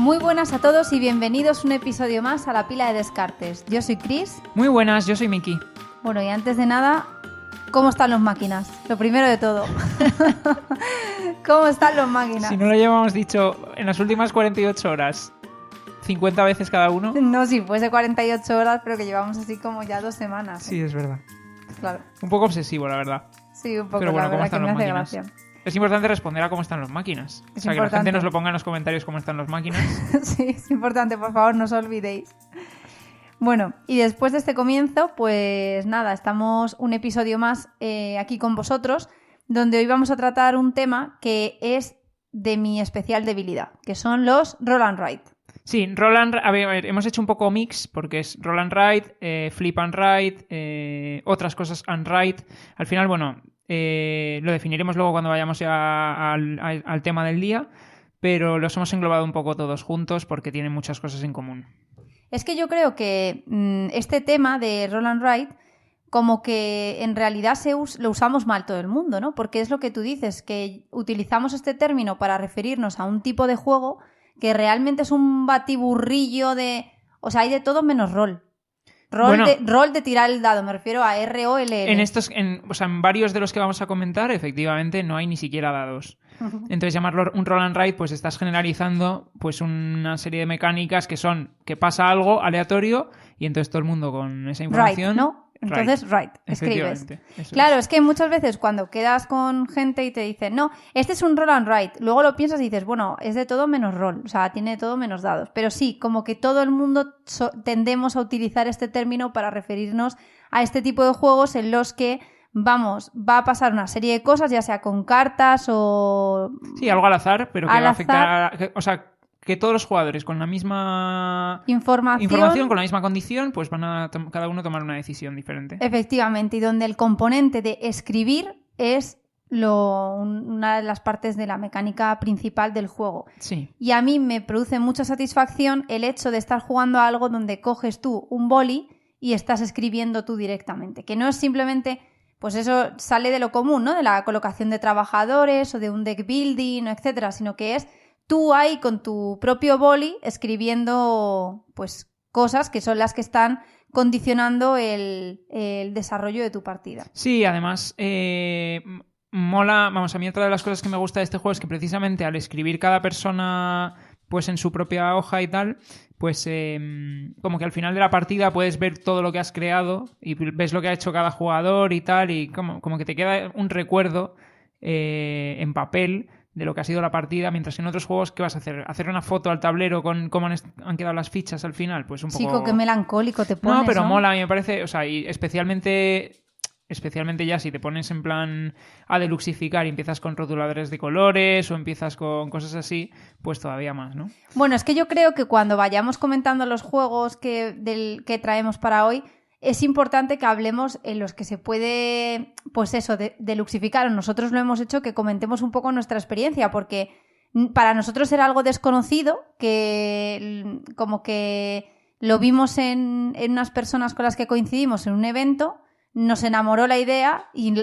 Muy buenas a todos y bienvenidos un episodio más a La Pila de Descartes. Yo soy Chris. Muy buenas, yo soy Miki. Bueno, y antes de nada, ¿cómo están los máquinas? Lo primero de todo. ¿Cómo están los máquinas? Si no lo llevamos dicho en las últimas 48 horas, 50 veces cada uno. No, si fuese 48 horas, pero que llevamos así como ya 2 semanas. Sí, es verdad. Claro. Un poco obsesivo, la verdad. Sí, un poco, Pero bueno, la ¿cómo verdad que están me los hace máquinas? gracia. Es importante responder a cómo están los máquinas. Es o sea, que la gente nos lo ponga en los comentarios cómo están los máquinas. Sí, es importante, por favor, no os olvidéis. Bueno, y después de este comienzo, pues nada, estamos un episodio más aquí con vosotros, donde hoy vamos a tratar un tema que es de mi especial debilidad, que son los Roll and Write. Sí, a ver, hemos hecho un poco mix, porque es Roll and Write, Flip and Write, otras cosas and Write. Al final, bueno, lo definiremos luego cuando vayamos ya al tema del día, pero los hemos englobado un poco todos juntos porque tienen muchas cosas en común. Es que yo creo que este tema de Roll and Write, como que en realidad lo usamos mal todo el mundo, ¿no? Porque es lo que tú dices, que utilizamos este término para referirnos a un tipo de juego que realmente es un batiburrillo de... O sea, hay de todo menos rol. Rol de tirar el dado, me refiero a R-O-L-L. En varios de los que vamos a comentar, efectivamente, no hay ni siquiera dados. Entonces, llamarlo un roll and write, pues estás generalizando pues una serie de mecánicas que pasa algo aleatorio y entonces todo el mundo con esa información... Right, ¿no? Entonces, escribes. Claro, es que muchas veces cuando quedas con gente y te dicen, no, este es un roll and write, luego lo piensas y dices, bueno, es de todo menos rol, o sea, tiene de todo menos dados. Pero sí, como que todo el mundo tendemos a utilizar este término para referirnos a este tipo de juegos en los que, va a pasar una serie de cosas, ya sea con cartas o... Sí, algo al azar, pero que va a afectar... O sea, que todos los jugadores con la misma información, con la misma condición, pues van a cada uno tomar una decisión diferente. Efectivamente, y donde el componente de escribir es una de las partes de la mecánica principal del juego. Sí. Y a mí me produce mucha satisfacción el hecho de estar jugando a algo donde coges tú un boli y estás escribiendo tú directamente, que no es simplemente... Pues eso sale de lo común, ¿no? De la colocación de trabajadores o de un deck building, etcétera, sino que es tú ahí con tu propio boli escribiendo pues cosas que son las que están condicionando el desarrollo de tu partida. Sí, además mola, a mí otra de las cosas que me gusta de este juego es que precisamente al escribir cada persona pues en su propia hoja y tal, pues como que al final de la partida puedes ver todo lo que has creado y ves lo que ha hecho cada jugador y tal, y como que te queda un recuerdo en papel de lo que ha sido la partida, mientras que en otros juegos, ¿qué vas a hacer? ¿Hacer una foto al tablero con cómo han quedado las fichas al final? Pues un poco... Chico, qué melancólico te pones, No, pero mola, a mí me parece, o sea, y especialmente ya si te pones en plan a deluxificar y empiezas con rotuladores de colores o empiezas con cosas así, pues todavía más, ¿no? Bueno, es que yo creo que cuando vayamos comentando los juegos que traemos para hoy, es importante que hablemos en los que se puede, pues eso, deluxificar. Nosotros lo hemos hecho, que comentemos un poco nuestra experiencia, porque para nosotros era algo desconocido, que como que lo vimos en unas personas con las que coincidimos en un evento, nos enamoró la idea y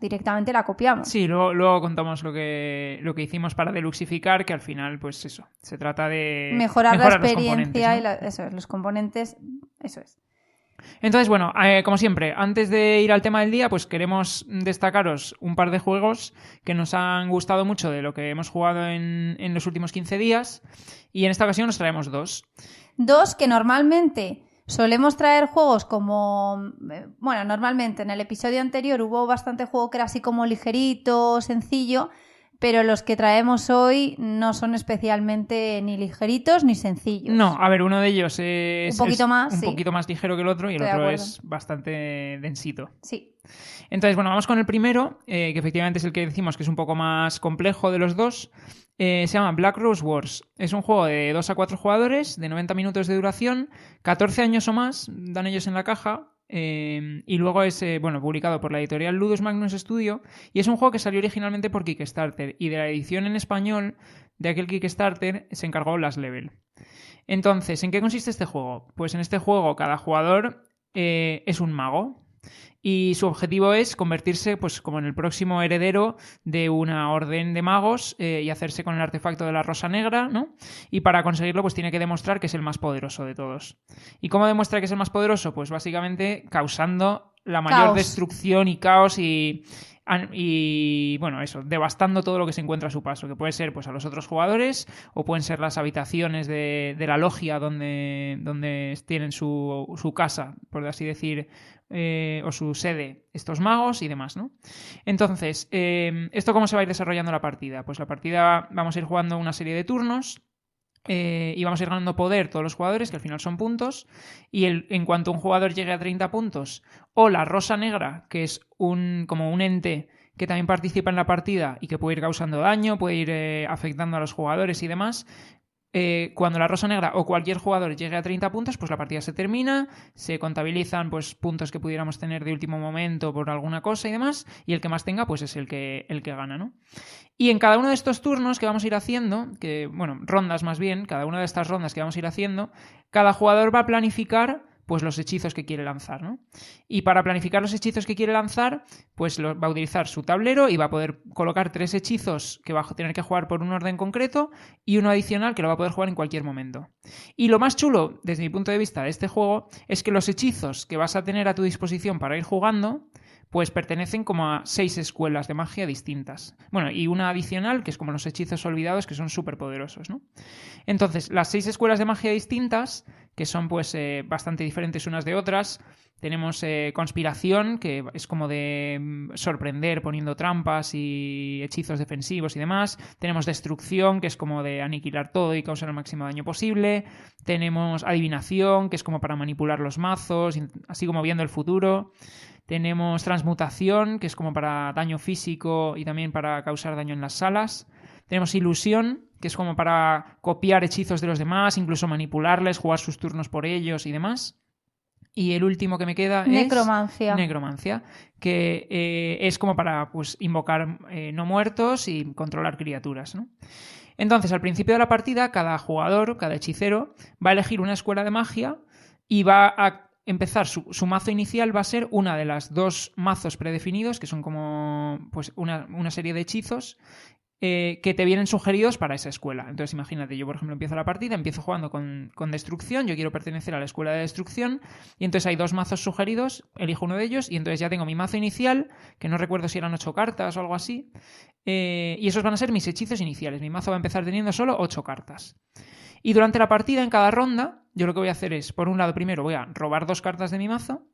directamente la copiamos. Sí, luego contamos lo que hicimos para deluxificar, que al final, pues eso, se trata de mejorar la experiencia, ¿no? Los componentes, eso es. Entonces, bueno, como siempre, antes de ir al tema del día, pues queremos destacaros un par de juegos que nos han gustado mucho de lo que hemos jugado en los últimos 15 días, y en esta ocasión nos traemos dos. Dos que normalmente solemos traer juegos como... Bueno, normalmente en el episodio anterior hubo bastante juego que era así como ligerito, sencillo, pero los que traemos hoy no son especialmente ni ligeritos ni sencillos. No, a ver, uno de ellos es un poquito más ligero que el otro y el otro es bastante densito. Sí. Entonces, bueno, vamos con el primero, que efectivamente es el que decimos que es un poco más complejo de los dos. Se llama Black Rose Wars. Es un juego de 2 a 4 jugadores, de 90 minutos de duración, 14 años o más, dan ellos en la caja. Y luego es publicado por la editorial Ludus Magnus Studio, y es un juego que salió originalmente por Kickstarter, y de la edición en español de aquel Kickstarter se encargó Last Level. Entonces, ¿en qué consiste este juego? Pues en este juego cada jugador es un mago. Y su objetivo es convertirse pues como en el próximo heredero de una orden de magos y hacerse con el artefacto de la Rosa Negra, ¿no? Y para conseguirlo pues tiene que demostrar que es el más poderoso de todos. ¿Y cómo demuestra que es el más poderoso? Pues básicamente causando la mayor destrucción y caos y bueno, eso, devastando todo lo que se encuentra a su paso, que puede ser pues a los otros jugadores o pueden ser las habitaciones de la logia donde tienen su casa, por así decir, o su sede, estos magos y demás, ¿no? Entonces, ¿esto cómo se va a ir desarrollando la partida? Pues la partida vamos a ir jugando una serie de turnos y vamos a ir ganando poder todos los jugadores, que al final son puntos, y en cuanto un jugador llegue a 30 puntos, o la Rosa Negra, que es como un ente que también participa en la partida y que puede ir causando daño, puede ir afectando a los jugadores y demás, cuando la Rosa Negra o cualquier jugador llegue a 30 puntos, pues la partida se termina, se contabilizan pues puntos que pudiéramos tener de último momento por alguna cosa y demás, y el que más tenga pues es el que gana, ¿no? Y en cada uno de estos turnos que vamos a ir haciendo, rondas más bien, cada una de estas rondas que vamos a ir haciendo, cada jugador va a planificar pues los hechizos que quiere lanzar, ¿no? Y para planificar los hechizos que quiere lanzar, pues va a utilizar su tablero y va a poder colocar 3 hechizos que va a tener que jugar por un orden concreto y uno adicional que lo va a poder jugar en cualquier momento. Y lo más chulo, desde mi punto de vista, de este juego, es que los hechizos que vas a tener a tu disposición para ir jugando pues pertenecen como a 6 escuelas de magia distintas. Bueno, y una adicional, que es como los hechizos olvidados, que son súper poderosos, ¿no? Entonces, las 6 escuelas de magia distintas, que son pues bastante diferentes unas de otras, tenemos conspiración, que es como de sorprender poniendo trampas y hechizos defensivos y demás. Tenemos destrucción, que es como de aniquilar todo y causar el máximo daño posible. Tenemos adivinación, que es como para manipular los mazos, así como viendo el futuro. Tenemos transmutación, que es como para daño físico y también para causar daño en las salas. Tenemos ilusión, que es como para copiar hechizos de los demás, incluso manipularles, jugar sus turnos por ellos y demás. Y el último que me queda Necromancia. es Necromancia, que es como para pues, invocar no muertos y controlar criaturas, ¿no? Entonces, al principio de la partida, cada jugador, cada hechicero, va a elegir una escuela de magia y va a empezar su mazo inicial va a ser una de las 2 mazos predefinidos, que son como pues una serie de hechizos que te vienen sugeridos para esa escuela. Entonces imagínate, yo por ejemplo empiezo la partida, empiezo jugando con destrucción, yo quiero pertenecer a la escuela de destrucción y entonces hay 2 mazos sugeridos, elijo uno de ellos y entonces ya tengo mi mazo inicial, que no recuerdo si eran 8 cartas o algo así, y esos van a ser mis hechizos iniciales. Mi mazo va a empezar teniendo solo 8 cartas. Y durante la partida, en cada ronda, yo lo que voy a hacer es, por un lado, primero voy a robar 2 cartas de mi mazo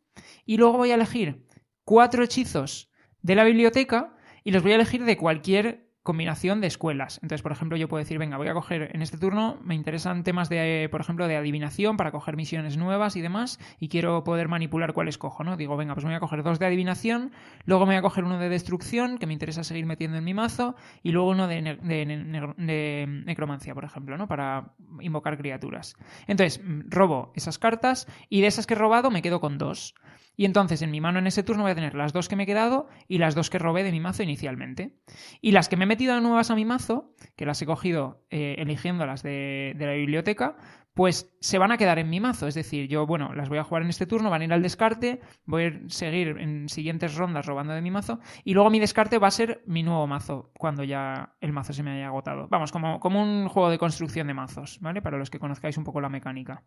y luego voy a elegir 4 hechizos de la biblioteca y los voy a elegir de cualquier combinación de escuelas. Entonces, por ejemplo, yo puedo decir, venga, voy a coger en este turno, me interesan temas de, por ejemplo, de adivinación para coger misiones nuevas y demás, y quiero poder manipular cuál escojo, ¿no? Digo, venga, pues me voy a coger 2 de adivinación, luego me voy a coger uno de destrucción, que me interesa seguir metiendo en mi mazo, y luego uno de necromancia, por ejemplo, ¿no? Para invocar criaturas. Entonces, robo esas cartas, y de esas que he robado me quedo con 2. Y entonces en mi mano en ese turno voy a tener las 2 que me he quedado y las 2 que robé de mi mazo inicialmente. Y las que me he metido nuevas a mi mazo, que las he cogido eligiéndolas de la biblioteca, pues se van a quedar en mi mazo. Es decir, yo, bueno, las voy a jugar en este turno, van a ir al descarte, voy a seguir en siguientes rondas robando de mi mazo y luego mi descarte va a ser mi nuevo mazo cuando ya el mazo se me haya agotado. Vamos, como un juego de construcción de mazos, ¿vale? Para los que conozcáis un poco la mecánica.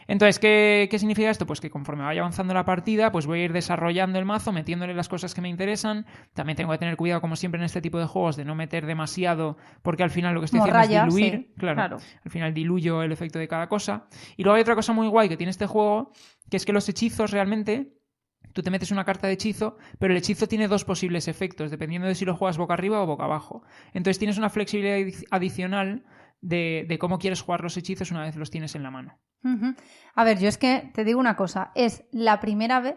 Entonces, ¿qué significa esto? Pues que conforme vaya avanzando la partida, pues voy a ir desarrollando el mazo, metiéndole las cosas que me interesan. También tengo que tener cuidado, como siempre en este tipo de juegos, de no meter demasiado, porque al final lo que estoy haciendo es diluir. Sí, claro. Al final diluyo el efecto de cada cosa. Y luego hay otra cosa muy guay que tiene este juego, que es que los hechizos realmente... Tú te metes una carta de hechizo, pero el hechizo tiene 2 posibles efectos, dependiendo de si lo juegas boca arriba o boca abajo. Entonces tienes una flexibilidad adicional de cómo quieres jugar los hechizos una vez los tienes en la mano. Uh-huh. A ver, yo es que te digo una cosa, es la primera vez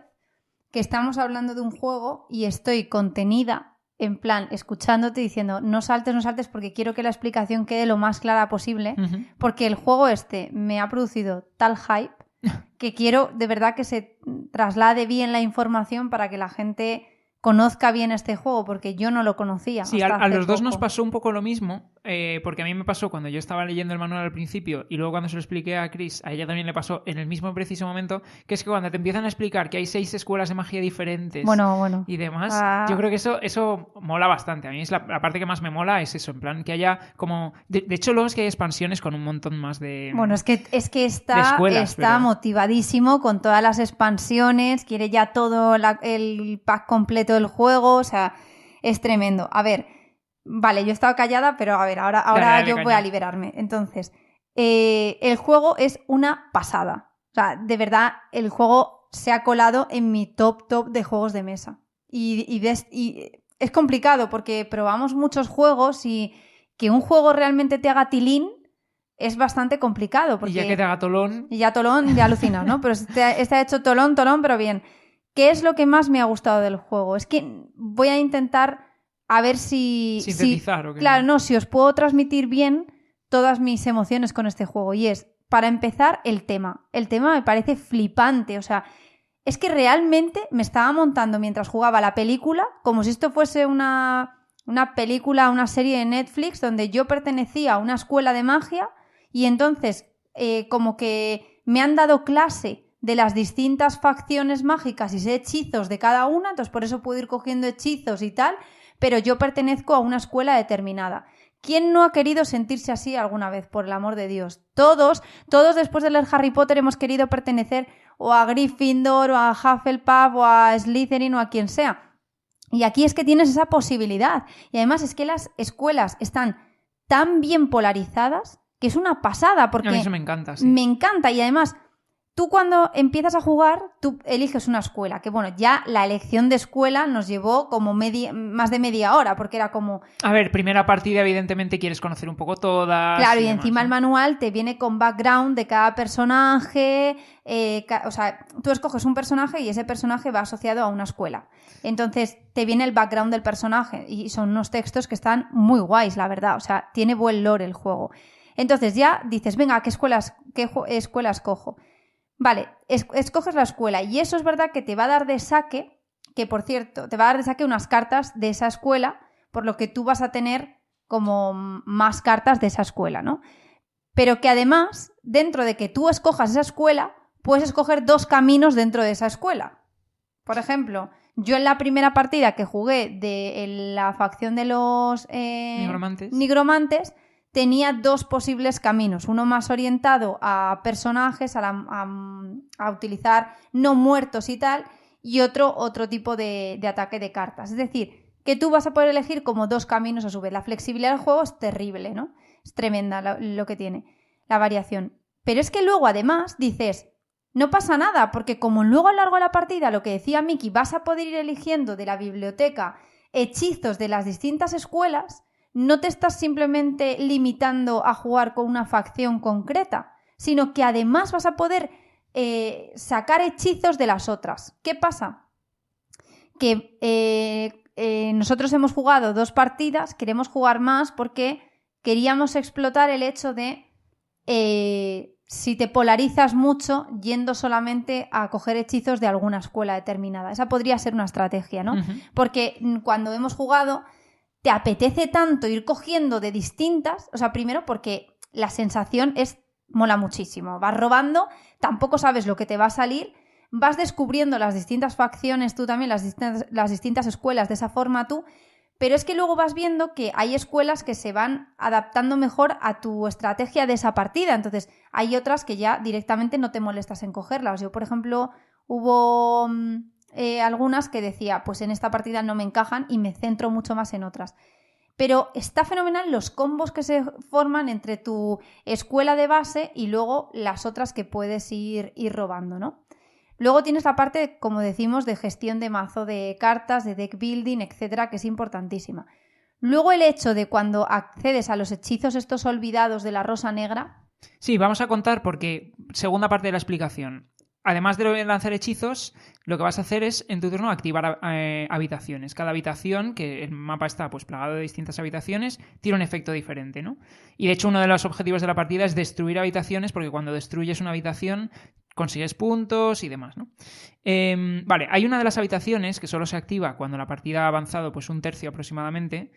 que estamos hablando de un juego y estoy contenida, en plan, escuchándote diciendo no saltes porque quiero que la explicación quede lo más clara posible, porque el juego este me ha producido tal hype que quiero de verdad que se traslade bien la información para que la gente conozca bien este juego, porque yo no lo conocía. Sí, a los dos nos pasó un poco lo mismo. porque a mí me pasó cuando yo estaba leyendo el manual al principio y luego cuando se lo expliqué a Chris, a ella también le pasó en el mismo preciso momento, que es que cuando te empiezan a explicar que hay 6 escuelas de magia diferentes y demás, yo creo que eso mola bastante. A mí es la parte que más me mola es eso, en plan que haya como... De hecho, luego es que hay expansiones con un montón más de... Bueno, es que está pero... motivadísimo con todas las expansiones, quiere ya todo el pack completo del juego, o sea, es tremendo. A ver, vale, yo he estado callada, pero a ver, ahora dale, yo voy a liberarme. Entonces, el juego es una pasada. O sea, de verdad, el juego se ha colado en mi top de juegos de mesa. Y es complicado porque probamos muchos juegos y que un juego realmente te haga tilín es bastante complicado. Porque... Y ya que te haga tolón... Y ya tolón, ya alucinas, ¿no? Pero este ha hecho tolón, pero bien. ¿Qué es lo que más me ha gustado del juego? Es que voy a intentar a ver si... Sintetizar, ¿o qué? Claro, no, si os puedo transmitir bien todas mis emociones con este juego. Y es, para empezar, el tema. El tema me parece flipante, o sea... Es que realmente me estaba montando mientras jugaba la película como si esto fuese una película, una serie de Netflix donde yo pertenecía a una escuela de magia y entonces como que me han dado clase de las distintas facciones mágicas y sé hechizos de cada una, entonces por eso puedo ir cogiendo hechizos y tal, pero yo pertenezco a una escuela determinada. ¿Quién no ha querido sentirse así alguna vez, por el amor de Dios? Todos después de leer Harry Potter hemos querido pertenecer o a Gryffindor, o a Hufflepuff, o a Slytherin, o a quien sea. Y aquí es que tienes esa posibilidad. Y además es que las escuelas están tan bien polarizadas que es una pasada. Porque a mí eso me encanta, sí. Me encanta. Y además, tú cuando empiezas a jugar, tú eliges una escuela. Que bueno, ya la elección de escuela nos llevó como más de media hora, porque era como... A ver, primera partida, evidentemente quieres conocer un poco todas. Claro, y encima el manual te viene con background de cada personaje. O sea, tú escoges un personaje y ese personaje va asociado a una escuela. Entonces te viene el background del personaje y son unos textos que están muy guays, la verdad. O sea, tiene buen lore el juego. Entonces ya dices, venga, ¿qué escuela escojo? Vale, escoges la escuela y eso es verdad que te va a dar de saque, que por cierto, te va a dar de saque unas cartas de esa escuela, por lo que tú vas a tener como más cartas de esa escuela, ¿no? Pero que además, dentro de que tú escojas esa escuela, puedes escoger 2 caminos dentro de esa escuela. Por ejemplo, yo en la primera partida que jugué de la facción de los nigromantes tenía 2 posibles caminos, uno más orientado a personajes, a utilizar no muertos y tal, y otro tipo de ataque de cartas. Es decir, que tú vas a poder elegir como 2 caminos a su vez. La flexibilidad del juego es terrible, ¿no? Es tremenda lo que tiene, la variación. Pero es que luego además dices, no pasa nada, porque como luego a lo largo de la partida, lo que decía Miki, vas a poder ir eligiendo de la biblioteca hechizos de las distintas escuelas, no te estás simplemente limitando a jugar con una facción concreta, sino que además vas a poder sacar hechizos de las otras. ¿Qué pasa? Que nosotros hemos jugado 2 partidas, queremos jugar más porque queríamos explotar el hecho de si te polarizas mucho yendo solamente a coger hechizos de alguna escuela determinada. Esa podría ser una estrategia, ¿no? Uh-huh. Porque cuando hemos jugado te apetece tanto ir cogiendo de distintas, o sea, primero porque la sensación mola muchísimo. Vas robando, tampoco sabes lo que te va a salir, vas descubriendo las distintas facciones tú también, las distintas escuelas de esa forma tú, pero es que luego vas viendo que hay escuelas que se van adaptando mejor a tu estrategia de esa partida. Entonces, hay otras que ya directamente no te molestas en cogerlas. Yo, por ejemplo, hubo algunas que decía, pues en esta partida no me encajan y me centro mucho más en otras. Pero está fenomenal los combos que se forman entre tu escuela de base y luego las otras que puedes ir robando, ¿no? Luego tienes la parte, como decimos, de gestión de mazo de cartas, de deck building, etcétera, que es importantísima. Luego el hecho de cuando accedes a los hechizos estos olvidados de la Rosa Negra... Sí, vamos a contar porque, segunda parte de la explicación, además de lanzar hechizos, lo que vas a hacer es, en tu turno, activar habitaciones. Cada habitación, que el mapa está pues plagado de distintas habitaciones, tiene un efecto diferente, ¿no? Y de hecho uno de los objetivos de la partida es destruir habitaciones, porque cuando destruyes una habitación consigues puntos y demás, ¿no? Vale, hay una de las habitaciones que solo se activa cuando la partida ha avanzado pues 1/3 aproximadamente,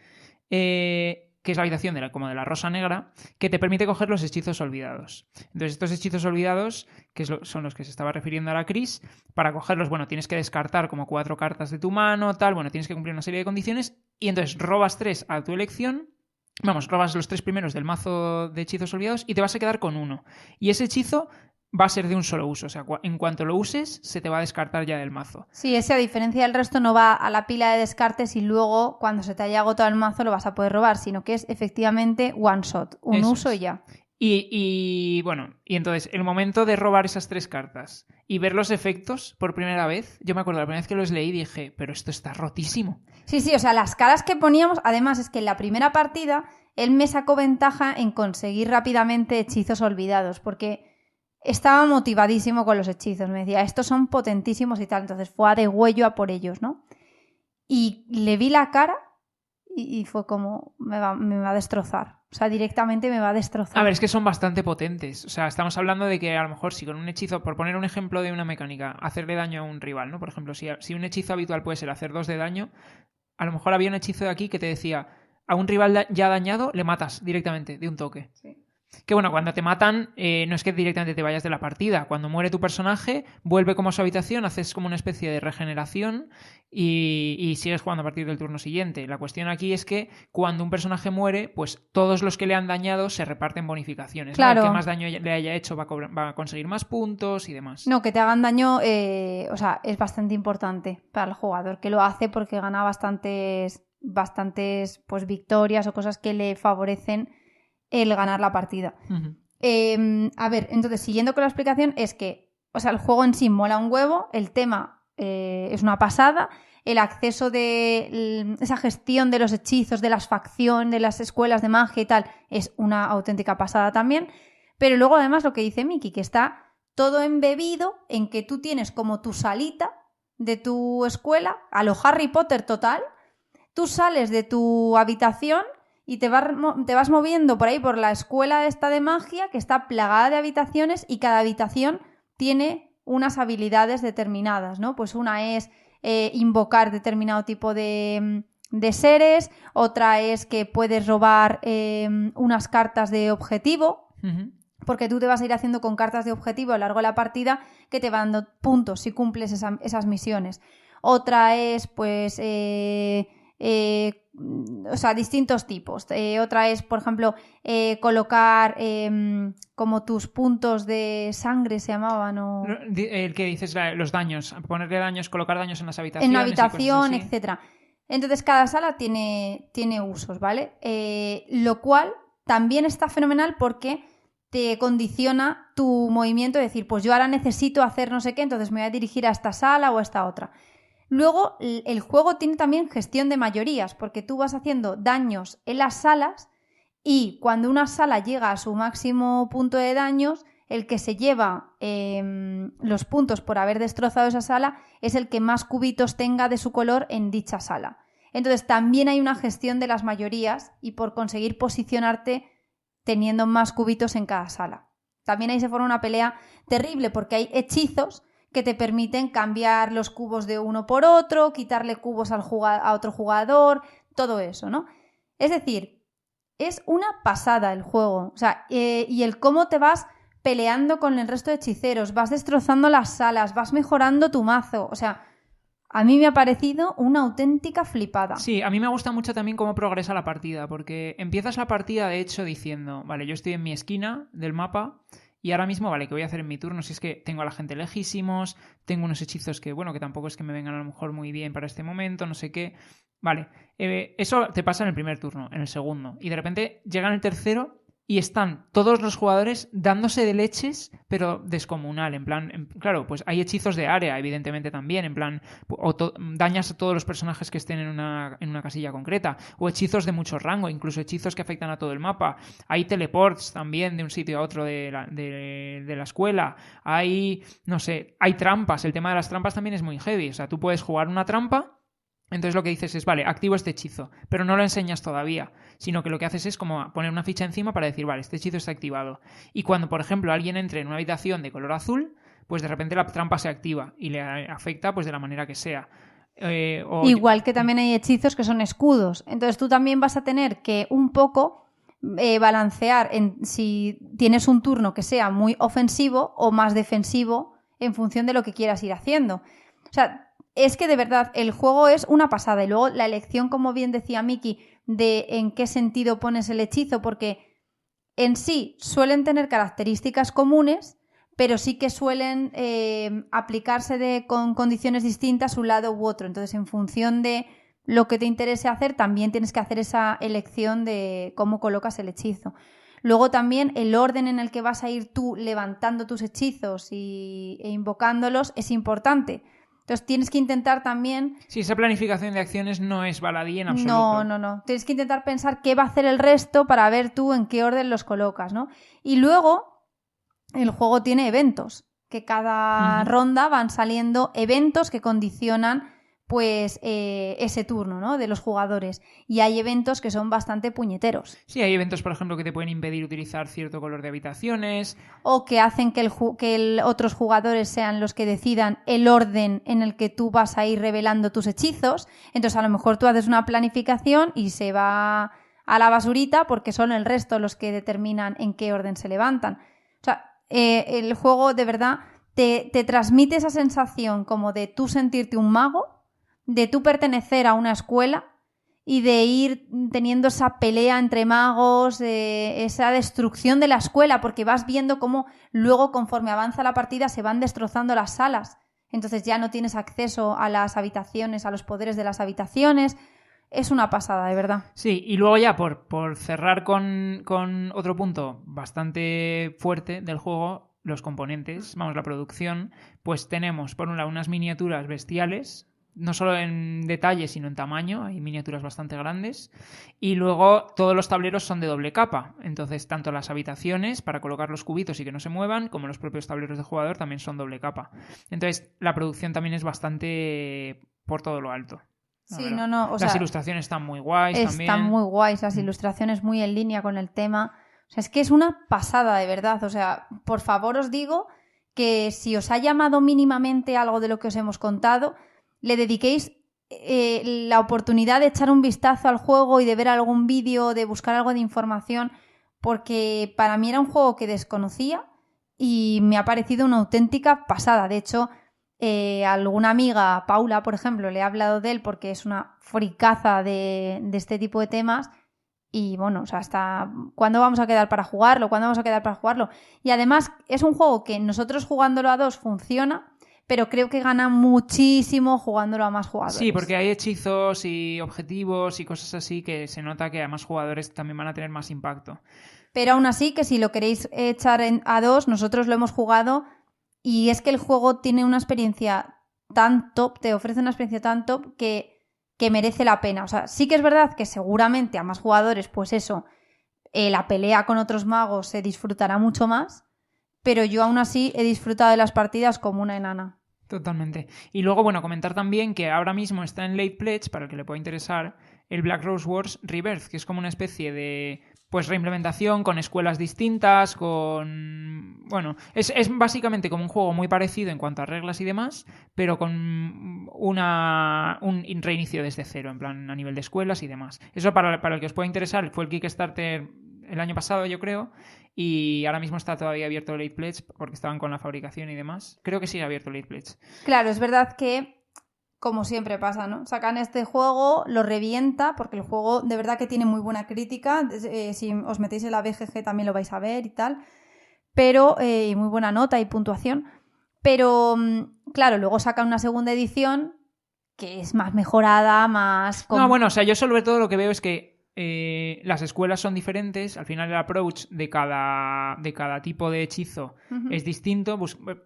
que que es la habitación como de la rosa negra, que te permite coger los hechizos olvidados. Entonces, estos hechizos olvidados, que son los que se estaba refiriendo ahora Chris, para cogerlos, bueno, tienes que descartar como 4 cartas de tu mano, tal, bueno, tienes que cumplir una serie de condiciones, y entonces robas 3 a tu elección. Vamos, robas los 3 primeros del mazo de hechizos olvidados y te vas a quedar con uno. Y ese hechizo va a ser de un solo uso. O sea, en cuanto lo uses, se te va a descartar ya del mazo. Sí, ese a diferencia del resto no va a la pila de descartes y luego cuando se te haya agotado el mazo lo vas a poder robar, sino que es efectivamente one shot, un Eso uso es. y ya. Y bueno, y entonces, el momento de robar esas 3 cartas y ver los efectos por primera vez, yo me acuerdo la primera vez que los leí dije, pero esto está rotísimo. Sí, o sea, las caras que poníamos, además es que en la primera partida él me sacó ventaja en conseguir rápidamente hechizos olvidados, porque estaba motivadísimo con los hechizos, me decía, estos son potentísimos y tal, entonces fue a degüello a por ellos, ¿no? Y le vi la cara y fue como, me va a destrozar. O sea, directamente me va a destrozar. A ver, es que son bastante potentes. O sea, estamos hablando de que a lo mejor si con un hechizo, por poner un ejemplo de una mecánica, hacerle daño a un rival, ¿no? Por ejemplo, si un hechizo habitual puede ser hacer 2 de daño, a lo mejor había un hechizo de aquí que te decía, a un rival ya dañado le matas directamente, de un toque. Sí. Que bueno, cuando te matan, no es que directamente te vayas de la partida. Cuando muere tu personaje, vuelve como a su habitación, haces como una especie de regeneración y sigues jugando a partir del turno siguiente. La cuestión aquí es que cuando un personaje muere, pues todos los que le han dañado se reparten bonificaciones. Claro. ¿No? El que más daño le haya hecho va a conseguir más puntos y demás. No, que te hagan daño, o sea, es bastante importante para el jugador, que lo hace porque gana bastantes pues victorias o cosas que le favorecen el ganar la partida. Uh-huh. A ver, entonces, siguiendo con la explicación, es que, o sea, el juego en sí mola un huevo, el tema es una pasada, el acceso de esa gestión de los hechizos, de las facciones, de las escuelas de magia y tal, es una auténtica pasada también, pero luego además lo que dice Miki, que está todo embebido en que tú tienes como tu salita de tu escuela, a lo Harry Potter total, tú sales de tu habitación y te vas moviendo por ahí por la escuela esta de magia que está plagada de habitaciones y cada habitación tiene unas habilidades determinadas, ¿no? Pues una es invocar determinado tipo de seres, otra es que puedes robar unas cartas de objetivo, Uh-huh. porque tú te vas a ir haciendo con cartas de objetivo a lo largo de la partida que te van dando puntos si cumples esas misiones. Otra es, pues... o sea, distintos tipos. Otra es, por ejemplo, colocar como tus puntos de sangre, se llamaban, o... El que dices, los daños, ponerle daños, colocar daños en las habitaciones. En una habitación, y cosas así. etc. Entonces, cada sala tiene usos, ¿vale? Lo cual también está fenomenal porque te condiciona tu movimiento, es decir, pues yo ahora necesito hacer no sé qué, entonces me voy a dirigir a esta sala o a esta otra. Luego, el juego tiene también gestión de mayorías, porque tú vas haciendo daños en las salas y cuando una sala llega a su máximo punto de daños, el que se lleva los puntos por haber destrozado esa sala es el que más cubitos tenga de su color en dicha sala. Entonces, también hay una gestión de las mayorías y por conseguir posicionarte teniendo más cubitos en cada sala. También ahí se forma una pelea terrible porque hay hechizos que te permiten cambiar los cubos de uno por otro, quitarle cubos a otro jugador, todo eso, ¿no? Es decir, es una pasada el juego. O sea, y el cómo te vas peleando con el resto de hechiceros, vas destrozando las salas, vas mejorando tu mazo. O sea, a mí me ha parecido una auténtica flipada. Sí, a mí me gusta mucho también cómo progresa la partida, porque empiezas la partida, de hecho, diciendo, vale, yo estoy en mi esquina del mapa y ahora mismo, vale, ¿qué voy a hacer en mi turno? Si es que tengo a la gente lejísimos, tengo unos hechizos que, bueno, que tampoco es que me vengan a lo mejor muy bien para este momento, no sé qué. Vale, eso te pasa en el primer turno, en el segundo, y de repente llega en el tercero y están todos los jugadores dándose de leches, pero descomunal, en plan, claro, pues hay hechizos de área, evidentemente también, en plan, dañas a todos los personajes que estén en una casilla concreta, o hechizos de mucho rango, incluso hechizos que afectan a todo el mapa. Hay teleports también de un sitio a otro de la escuela, hay, no sé, hay trampas, el tema de las trampas también es muy heavy, o sea, tú puedes jugar una trampa. Entonces lo que dices es, vale, activo este hechizo, pero no lo enseñas todavía, sino que lo que haces es como poner una ficha encima para decir, vale, este hechizo está activado. Y cuando, por ejemplo, alguien entre en una habitación de color azul, pues de repente la trampa se activa y le afecta pues de la manera que sea. Igual que también hay hechizos que son escudos. Entonces tú también vas a tener que un poco balancear en si tienes un turno que sea muy ofensivo o más defensivo en función de lo que quieras ir haciendo. O sea, es que de verdad el juego es una pasada. Y luego la elección, como bien decía Miki, de en qué sentido pones el hechizo, porque en sí suelen tener características comunes, pero sí que suelen aplicarse con condiciones distintas un lado u otro. Entonces, en función de lo que te interese hacer, también tienes que hacer esa elección de cómo colocas el hechizo. Luego también el orden en el que vas a ir tú levantando tus hechizos e invocándolos es importante. Entonces tienes que intentar también... Sí, esa planificación de acciones no es baladí en absoluto. No. Tienes que intentar pensar qué va a hacer el resto para ver tú en qué orden los colocas, ¿no? Y luego el juego tiene eventos, que cada ronda van saliendo eventos que condicionan pues ese turno, ¿no? De los jugadores. Y hay eventos que son bastante puñeteros. Sí, hay eventos, por ejemplo, que te pueden impedir utilizar cierto color de habitaciones. O que hacen que otros jugadores sean los que decidan el orden en el que tú vas a ir revelando tus hechizos. Entonces, a lo mejor tú haces una planificación y se va a la basurita porque son el resto los que determinan en qué orden se levantan. O sea, el juego de verdad te transmite esa sensación como de tú sentirte un mago, de tú pertenecer a una escuela y de ir teniendo esa pelea entre magos, esa destrucción de la escuela, porque vas viendo cómo luego, conforme avanza la partida, se van destrozando las salas. Entonces ya no tienes acceso a las habitaciones, a los poderes de las habitaciones. Es una pasada, de verdad. Sí, y luego ya por cerrar con otro punto bastante fuerte del juego, los componentes, vamos, la producción, pues tenemos por un lado unas miniaturas bestiales, no solo en detalle, sino en tamaño, hay miniaturas bastante grandes, y luego todos los tableros son de doble capa, entonces tanto las habitaciones para colocar los cubitos y que no se muevan, como los propios tableros de jugador también son doble capa. Entonces la producción también es bastante por todo lo alto. Sí, las ilustraciones están muy guays también. Están muy guays, las ilustraciones muy en línea con el tema. O sea, es que es una pasada, de verdad. O sea, por favor os digo que si os ha llamado mínimamente algo de lo que os hemos contado, le dediquéis la oportunidad de echar un vistazo al juego y de ver algún vídeo, de buscar algo de información, porque para mí era un juego que desconocía y me ha parecido una auténtica pasada. De hecho, alguna amiga, Paula, por ejemplo, le ha hablado de él porque es una fricaza de este tipo de temas. Y bueno, o sea, hasta ¿cuándo vamos a quedar para jugarlo? Y además es un juego que nosotros jugándolo a dos funciona, pero creo que gana muchísimo jugándolo a más jugadores. Sí, porque hay hechizos y objetivos y cosas así que se nota que a más jugadores también van a tener más impacto. Pero aún así, que si lo queréis echar a dos, nosotros lo hemos jugado y es que el juego tiene una experiencia tan top, te ofrece una experiencia tan top que merece la pena. O sea, sí que es verdad que seguramente a más jugadores, pues eso, la pelea con otros magos se disfrutará mucho más, pero yo aún así he disfrutado de las partidas como una enana. Totalmente. Y luego, bueno, comentar también que ahora mismo está en Late Pledge, para el que le pueda interesar, el Black Rose Wars Rebirth, que es como una especie de pues reimplementación con escuelas distintas, con... Bueno, es básicamente como un juego muy parecido en cuanto a reglas y demás, pero con un reinicio desde cero, en plan a nivel de escuelas y demás. Eso para el que os pueda interesar fue el Kickstarter el año pasado, yo creo, y ahora mismo está todavía abierto Late Pledge porque estaban con la fabricación y demás. Creo que sigue abierto Late Pledge. Claro, es verdad que, como siempre pasa, ¿no? Sacan este juego, lo revienta, porque el juego de verdad que tiene muy buena crítica. Si os metéis en la BGG también lo vais a ver y tal. Pero, y muy buena nota y puntuación. Pero, claro, luego sacan una segunda edición que es más mejorada, más... No, bueno, o sea, yo sobre todo lo que veo es que las escuelas son diferentes, al final el approach de cada tipo de hechizo es distinto,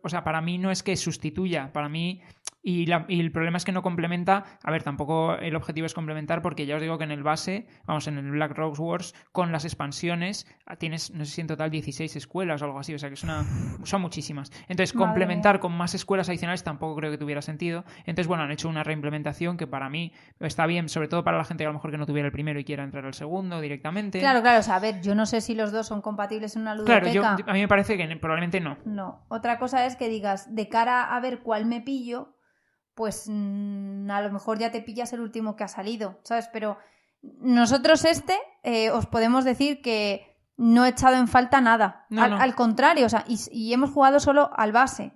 o sea, para mí no es que sustituya, para mí, y el problema es que no complementa, a ver, tampoco el objetivo es complementar porque ya os digo que en el base, vamos, en el Black Rose Wars, con las expansiones tienes, no sé si en total 16 escuelas o algo así, o sea que son muchísimas. Entonces, complementar con más escuelas adicionales tampoco creo que tuviera sentido. Entonces, bueno, han hecho una reimplementación que para mí está bien, sobre todo para la gente que a lo mejor que no tuviera el primero y quiera entrar al segundo directamente. Claro, o sea, a ver, yo no sé si los dos son compatibles en una ludoteca. Claro, a mí me parece que probablemente no. No. Otra cosa es que digas, de cara a ver cuál me pillo, pues a lo mejor ya te pillas el último que ha salido, ¿sabes? Pero nosotros os podemos decir que no he echado en falta nada. No. Al contrario, o sea, y hemos jugado solo al base.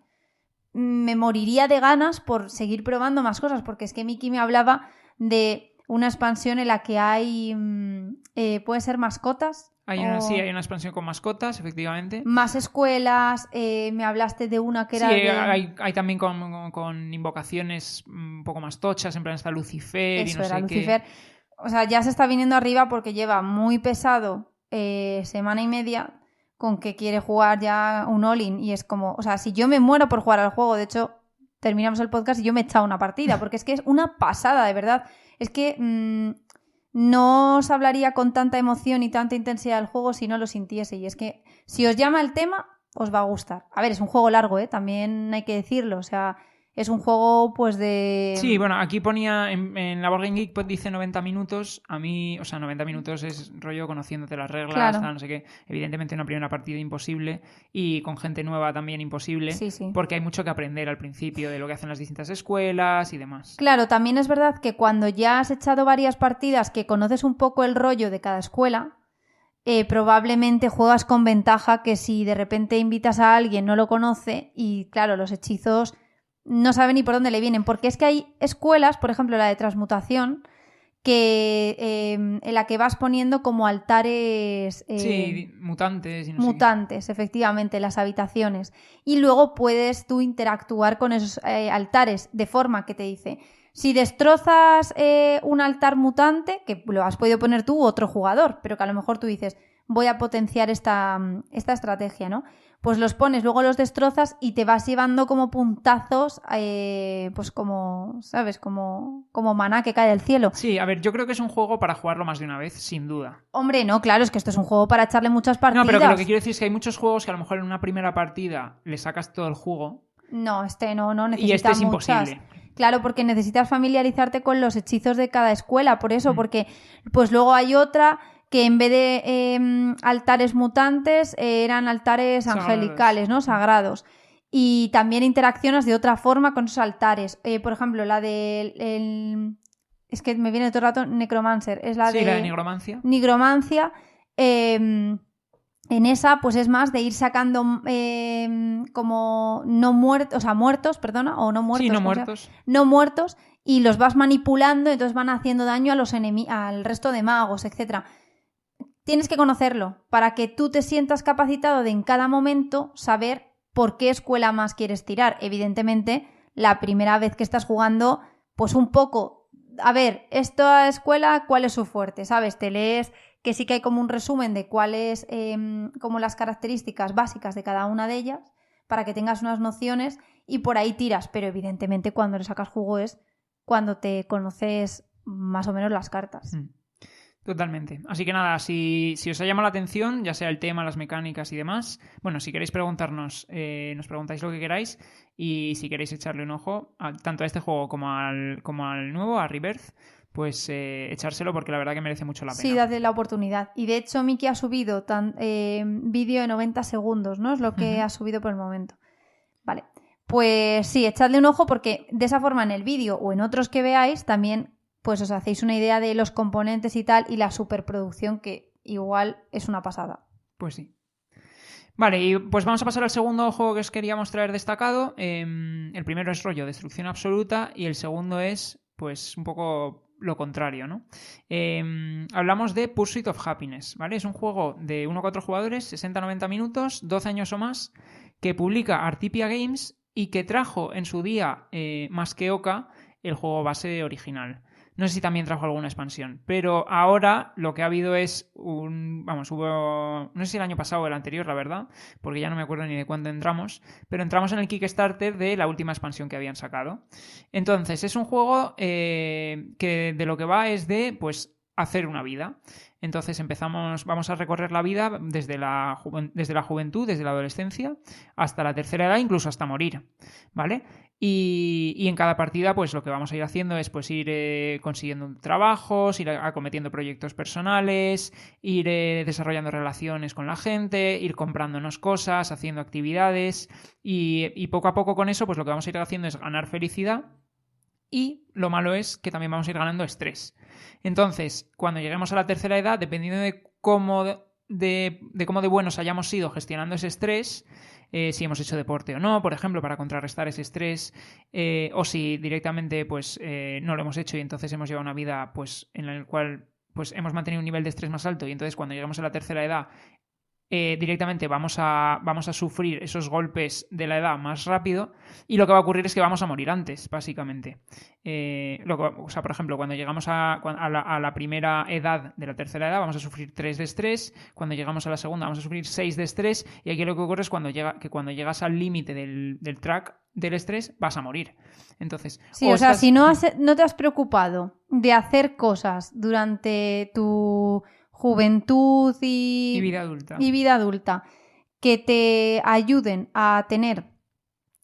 Me moriría de ganas por seguir probando más cosas, porque es que Miki me hablaba de una expansión en la que hay, puede ser mascotas. Hay una expansión con mascotas, efectivamente. Más escuelas, me hablaste de una que era hay también con invocaciones un poco más tochas, en plan está Lucifer Eso y no era sé Lucifer. qué. O sea, ya se está viniendo arriba porque lleva muy pesado semana y media con que quiere jugar ya un all-in y es como, o sea, si yo me muero por jugar al juego, de hecho, terminamos el podcast y yo me he echado una partida, porque es que es una pasada, de verdad. Es que no os hablaría con tanta emoción y tanta intensidad del juego si no lo sintiese. Y es que si os llama el tema, os va a gustar. A ver, es un juego largo, también hay que decirlo, o sea... Es un juego, pues, de... Sí, bueno, aquí ponía en la Board Game Geek pues, dice 90 minutos. A mí, o sea, 90 minutos es rollo conociéndote las reglas, Claro. tal, no sé qué. Evidentemente una primera partida imposible y con gente nueva también imposible. Sí. Porque hay mucho que aprender al principio de lo que hacen las distintas escuelas y demás. Claro, también es verdad que cuando ya has echado varias partidas, que conoces un poco el rollo de cada escuela, probablemente juegas con ventaja que si de repente invitas a alguien, no lo conoce y, claro, los hechizos... no sabe ni por dónde le vienen, porque es que hay escuelas, por ejemplo la de transmutación, que en la que vas poniendo como altares... sí, mutantes. Y no mutantes, efectivamente, las habitaciones. Y luego puedes tú interactuar con esos altares de forma que te dice, si destrozas un altar mutante, que lo has podido poner tú u otro jugador, pero que a lo mejor tú dices, voy a potenciar esta estrategia, ¿no? Pues los pones, luego los destrozas y te vas llevando como puntazos, pues como, ¿sabes? Como maná que cae del cielo. Sí, a ver, yo creo que es un juego para jugarlo más de una vez, sin duda. Hombre, no, claro, es que esto es un juego para echarle muchas partidas. No, pero que lo que quiero decir es que hay muchos juegos que a lo mejor en una primera partida le sacas todo el jugo. No, no necesita y este es muchas. imposible. Claro, porque necesitas familiarizarte con los hechizos de cada escuela, por eso, porque pues luego hay otra... que en vez de altares mutantes eran altares Sagrados. angelicales, ¿no? Sagrados. Y también interaccionas de otra forma con esos altares. Por ejemplo, la de... es que me viene todo el rato Necromancer. Es la Sí, de... la de Nigromancia. Nigromancia. En esa, pues es más de ir sacando como no muertos, o sea, muertos, perdona, o no muertos. Sí, no muertos. No muertos, y los vas manipulando, entonces van haciendo daño a los al resto de magos, etcétera. Tienes que conocerlo para que tú te sientas capacitado de en cada momento saber por qué escuela más quieres tirar. Evidentemente, la primera vez que estás jugando, pues un poco, a ver, esta escuela, ¿cuál es su fuerte? ¿Sabes? Te lees que sí que hay como un resumen de cuáles, como las características básicas de cada una de ellas, para que tengas unas nociones y por ahí tiras. Pero evidentemente cuando le sacas jugo es cuando te conoces más o menos las cartas. Totalmente. Así que nada, si os ha llamado la atención, ya sea el tema, las mecánicas y demás, bueno, si queréis preguntarnos, nos preguntáis lo que queráis y si queréis echarle un ojo tanto a este juego como al nuevo, a Rebirth, pues echárselo porque la verdad que merece mucho la pena. Sí, dadle la oportunidad. Y de hecho Miki ha subido vídeo de 90 segundos, ¿no? Es lo que ha subido por el momento. Vale. Pues sí, echadle un ojo porque de esa forma en el vídeo o en otros que veáis también pues os hacéis una idea de los componentes y tal y la superproducción que igual es una pasada. Pues sí. Vale, y pues vamos a pasar al segundo juego que os queríamos traer destacado. El primero es rollo destrucción absoluta y el segundo es pues un poco lo contrario, ¿no? Hablamos de Pursuit of Happiness, ¿vale? Es un juego de 1 a 4 jugadores, 60-90 minutos, 12 años o más, que publica Artipia Games y que trajo en su día más que Oca el juego base original. No sé si también trajo alguna expansión, pero ahora lo que ha habido es hubo, no sé si el año pasado o el anterior, la verdad, porque ya no me acuerdo ni de cuándo entramos, pero entramos en el Kickstarter de la última expansión que habían sacado. Entonces, es un juego que de lo que va es de, pues, hacer una vida. Entonces vamos a recorrer la vida desde la juventud, desde la adolescencia, hasta la tercera edad, incluso hasta morir, ¿vale? Y en cada partida, pues lo que vamos a ir haciendo es pues ir consiguiendo trabajos, ir acometiendo proyectos personales, ir desarrollando relaciones con la gente, ir comprándonos cosas, haciendo actividades y poco a poco con eso, pues lo que vamos a ir haciendo es ganar felicidad y lo malo es que también vamos a ir ganando estrés. Entonces, cuando lleguemos a la tercera edad, dependiendo de cómo de buenos hayamos sido gestionando ese estrés, si hemos hecho deporte o no, por ejemplo, para contrarrestar ese estrés, o si directamente pues no lo hemos hecho y entonces hemos llevado una vida pues en la cual pues hemos mantenido un nivel de estrés más alto y entonces cuando lleguemos a la tercera edad directamente vamos a sufrir esos golpes de la edad más rápido y lo que va a ocurrir es que vamos a morir antes, básicamente. Por ejemplo, cuando llegamos a la primera edad de la tercera edad vamos a sufrir 3 de estrés, cuando llegamos a la segunda vamos a sufrir 6 de estrés y aquí lo que ocurre es cuando llegas al límite del track del estrés vas a morir. Entonces, sí, o sea, si no te has preocupado de hacer cosas durante tu juventud y vida adulta que te ayuden a tener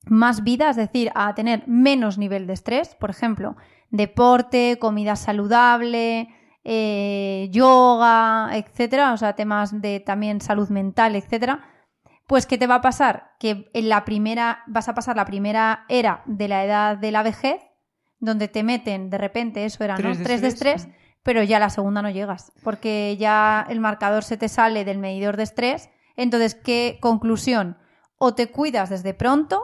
más vida, es decir, a tener menos nivel de estrés, por ejemplo, deporte, comida saludable, yoga, etcétera, o sea, temas de también salud mental, etcétera, pues ¿qué te va a pasar? Que vas a pasar la primera era de la edad de la vejez, donde te meten de repente, eso era, ¿no? 3 de estrés, pero ya la segunda no llegas, porque ya el marcador se te sale del medidor de estrés. Entonces, ¿qué conclusión? O te cuidas desde pronto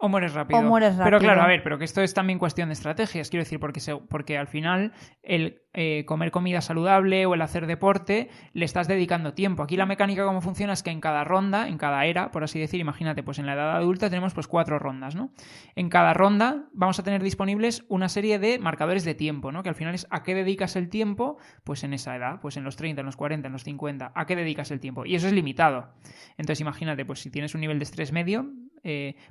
o mueres rápido. Pero claro, pero que esto es también cuestión de estrategias, quiero decir, porque al final el comer comida saludable o el hacer deporte le estás dedicando tiempo. Aquí la mecánica cómo funciona es que en cada ronda, en cada era, por así decir, imagínate, pues en la edad adulta tenemos pues 4 rondas, ¿no? En cada ronda vamos a tener disponibles una serie de marcadores de tiempo, ¿no? Que al final es a qué dedicas el tiempo, pues en esa edad, pues en los 30, en los 40, en los 50, a qué dedicas el tiempo. Y eso es limitado. Entonces imagínate, pues si tienes un nivel de estrés medio,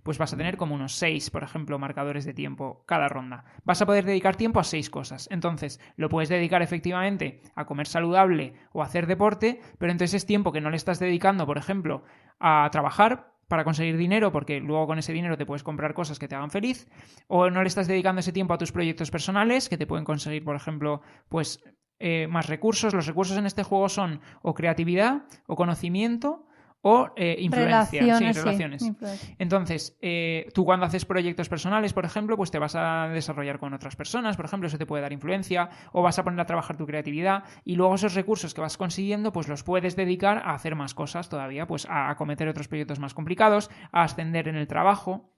pues vas a tener como unos 6, por ejemplo, marcadores de tiempo cada ronda. Vas a poder dedicar tiempo a 6 cosas. Entonces, lo puedes dedicar efectivamente a comer saludable o a hacer deporte, pero entonces es tiempo que no le estás dedicando, por ejemplo, a trabajar para conseguir dinero, porque luego con ese dinero te puedes comprar cosas que te hagan feliz, o no le estás dedicando ese tiempo a tus proyectos personales, que te pueden conseguir, por ejemplo, pues más recursos. Los recursos en este juego son o creatividad, o conocimiento, o influencia, relaciones. Sí. Entonces, tú cuando haces proyectos personales, por ejemplo, pues te vas a desarrollar con otras personas, por ejemplo, eso te puede dar influencia, o vas a poner a trabajar tu creatividad, y luego esos recursos que vas consiguiendo, pues los puedes dedicar a hacer más cosas todavía, pues a acometer otros proyectos más complicados, a ascender en el trabajo.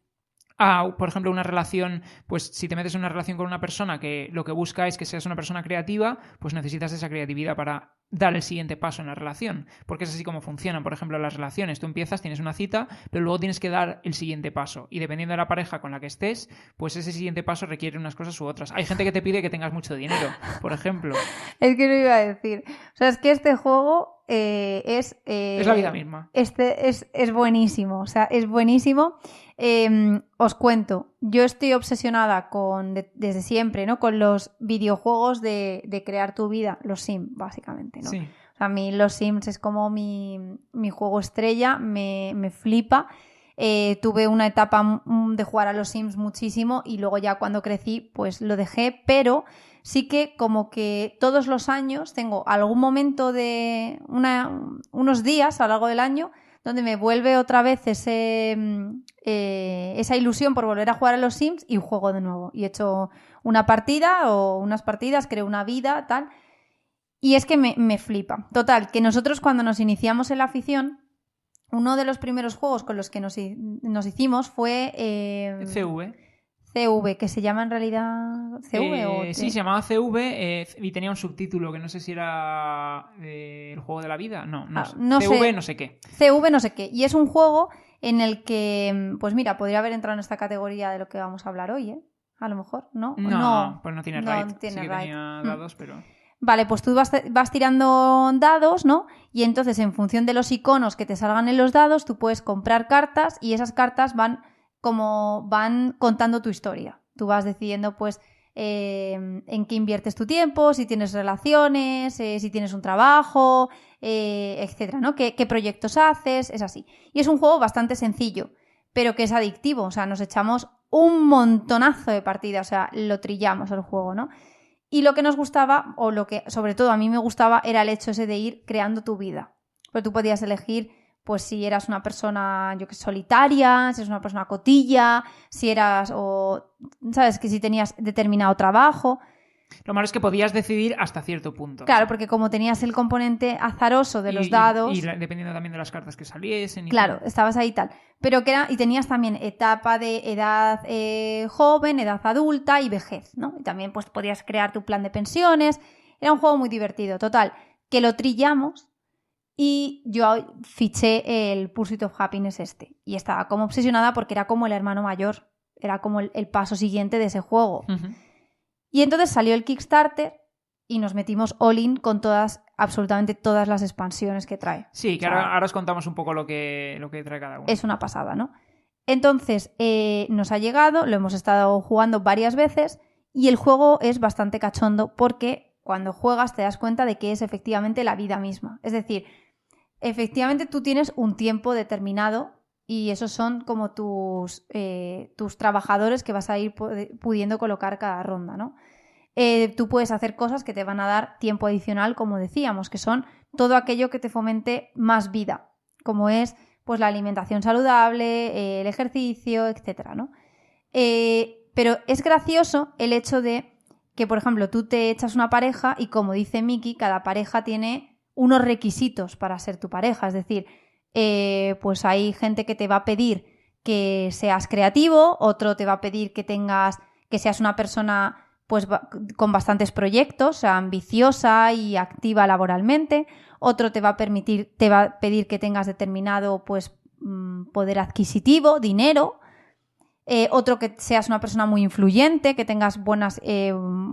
Por ejemplo, una relación, pues si te metes en una relación con una persona que lo que busca es que seas una persona creativa, pues necesitas esa creatividad para dar el siguiente paso en la relación, porque es así como funcionan, por ejemplo, las relaciones. Tú empiezas, tienes una cita, pero luego tienes que dar el siguiente paso, y dependiendo de la pareja con la que estés, pues ese siguiente paso requiere unas cosas u otras. Hay gente que te pide que tengas mucho dinero, por ejemplo. Es que lo iba a decir. O sea, es que este juego es la vida misma. Es buenísimo, o sea, es buenísimo. Os cuento, yo estoy obsesionada desde siempre, ¿no? Con los videojuegos de crear tu vida, los Sims, básicamente, ¿no? Sí. O sea, a mí los Sims es como mi juego estrella, me flipa. Tuve una etapa de jugar a los Sims muchísimo y luego ya cuando crecí pues lo dejé, pero sí que como que todos los años tengo algún momento de unos días a lo largo del año donde me vuelve otra vez esa ilusión por volver a jugar a los Sims y juego de nuevo. Y he hecho una partida o unas partidas, creo una vida, tal. Y es que me flipa. Total, que nosotros cuando nos iniciamos en la afición, uno de los primeros juegos con los que nos hicimos fue... CV, que se llama en realidad CV o... Sí, se llamaba CV y tenía un subtítulo que no sé si era el juego de la vida. No CV sé. No sé qué. CV no sé qué. Y es un juego en el que, pues mira, podría haber entrado en esta categoría de lo que vamos a hablar hoy, ¿eh? A lo mejor, ¿no? No, pues no tiene raid. No tiene sí que raid. Tenía dados, pero... Vale, pues tú vas tirando dados, ¿no? Y entonces en función de los iconos que te salgan en los dados, tú puedes comprar cartas y esas cartas van contando tu historia. Tú vas decidiendo, pues, en qué inviertes tu tiempo, si tienes relaciones, si tienes un trabajo, etcétera, ¿no? ¿Qué proyectos haces? Es así. Y es un juego bastante sencillo, pero que es adictivo. O sea, nos echamos un montonazo de partidas, o sea, lo trillamos el juego, ¿no? Y lo que nos gustaba, o lo que sobre todo a mí me gustaba, era el hecho ese de ir creando tu vida. Porque tú podías elegir pues si eras una persona, yo que sé, solitaria, si eres una persona cotilla, si eras, o, ¿sabes? Que si tenías determinado trabajo. Lo malo es que podías decidir hasta cierto punto. Claro, ¿sí? porque como tenías el componente azaroso de los dados... Y dependiendo también de las cartas que saliesen. Claro, estabas ahí y tal. Pero que era, y tenías también etapa de edad joven, edad adulta y vejez, ¿no? Y también pues podías crear tu plan de pensiones. Era un juego muy divertido. Total, que lo trillamos y yo fiché el Pursuit of Happiness este. Y estaba como obsesionada porque era como el hermano mayor. Era como el paso siguiente de ese juego. Uh-huh. Y entonces salió el Kickstarter y nos metimos all-in con absolutamente todas las expansiones que trae. Sí, que ahora os contamos un poco lo que trae cada uno. Es una pasada, ¿no? Entonces, nos ha llegado, lo hemos estado jugando varias veces y el juego es bastante cachondo porque cuando juegas te das cuenta de que es efectivamente la vida misma. Es decir, efectivamente tú tienes un tiempo determinado y esos son como tus trabajadores que vas a ir pudiendo colocar cada ronda, ¿no? Tú puedes hacer cosas que te van a dar tiempo adicional, como decíamos, que son todo aquello que te fomente más vida, como es pues la alimentación saludable, el ejercicio, etcétera, ¿no? Pero es gracioso el hecho de que, por ejemplo, tú te echas una pareja y, como dice Miki, cada pareja tiene unos requisitos para ser tu pareja, es decir, pues hay gente que te va a pedir que seas creativo, otro te va a pedir que seas una persona pues con bastantes proyectos, o sea, ambiciosa y activa laboralmente. Otro te va a pedir que tengas determinado pues poder adquisitivo, dinero. Otro que seas una persona muy influyente, que tengas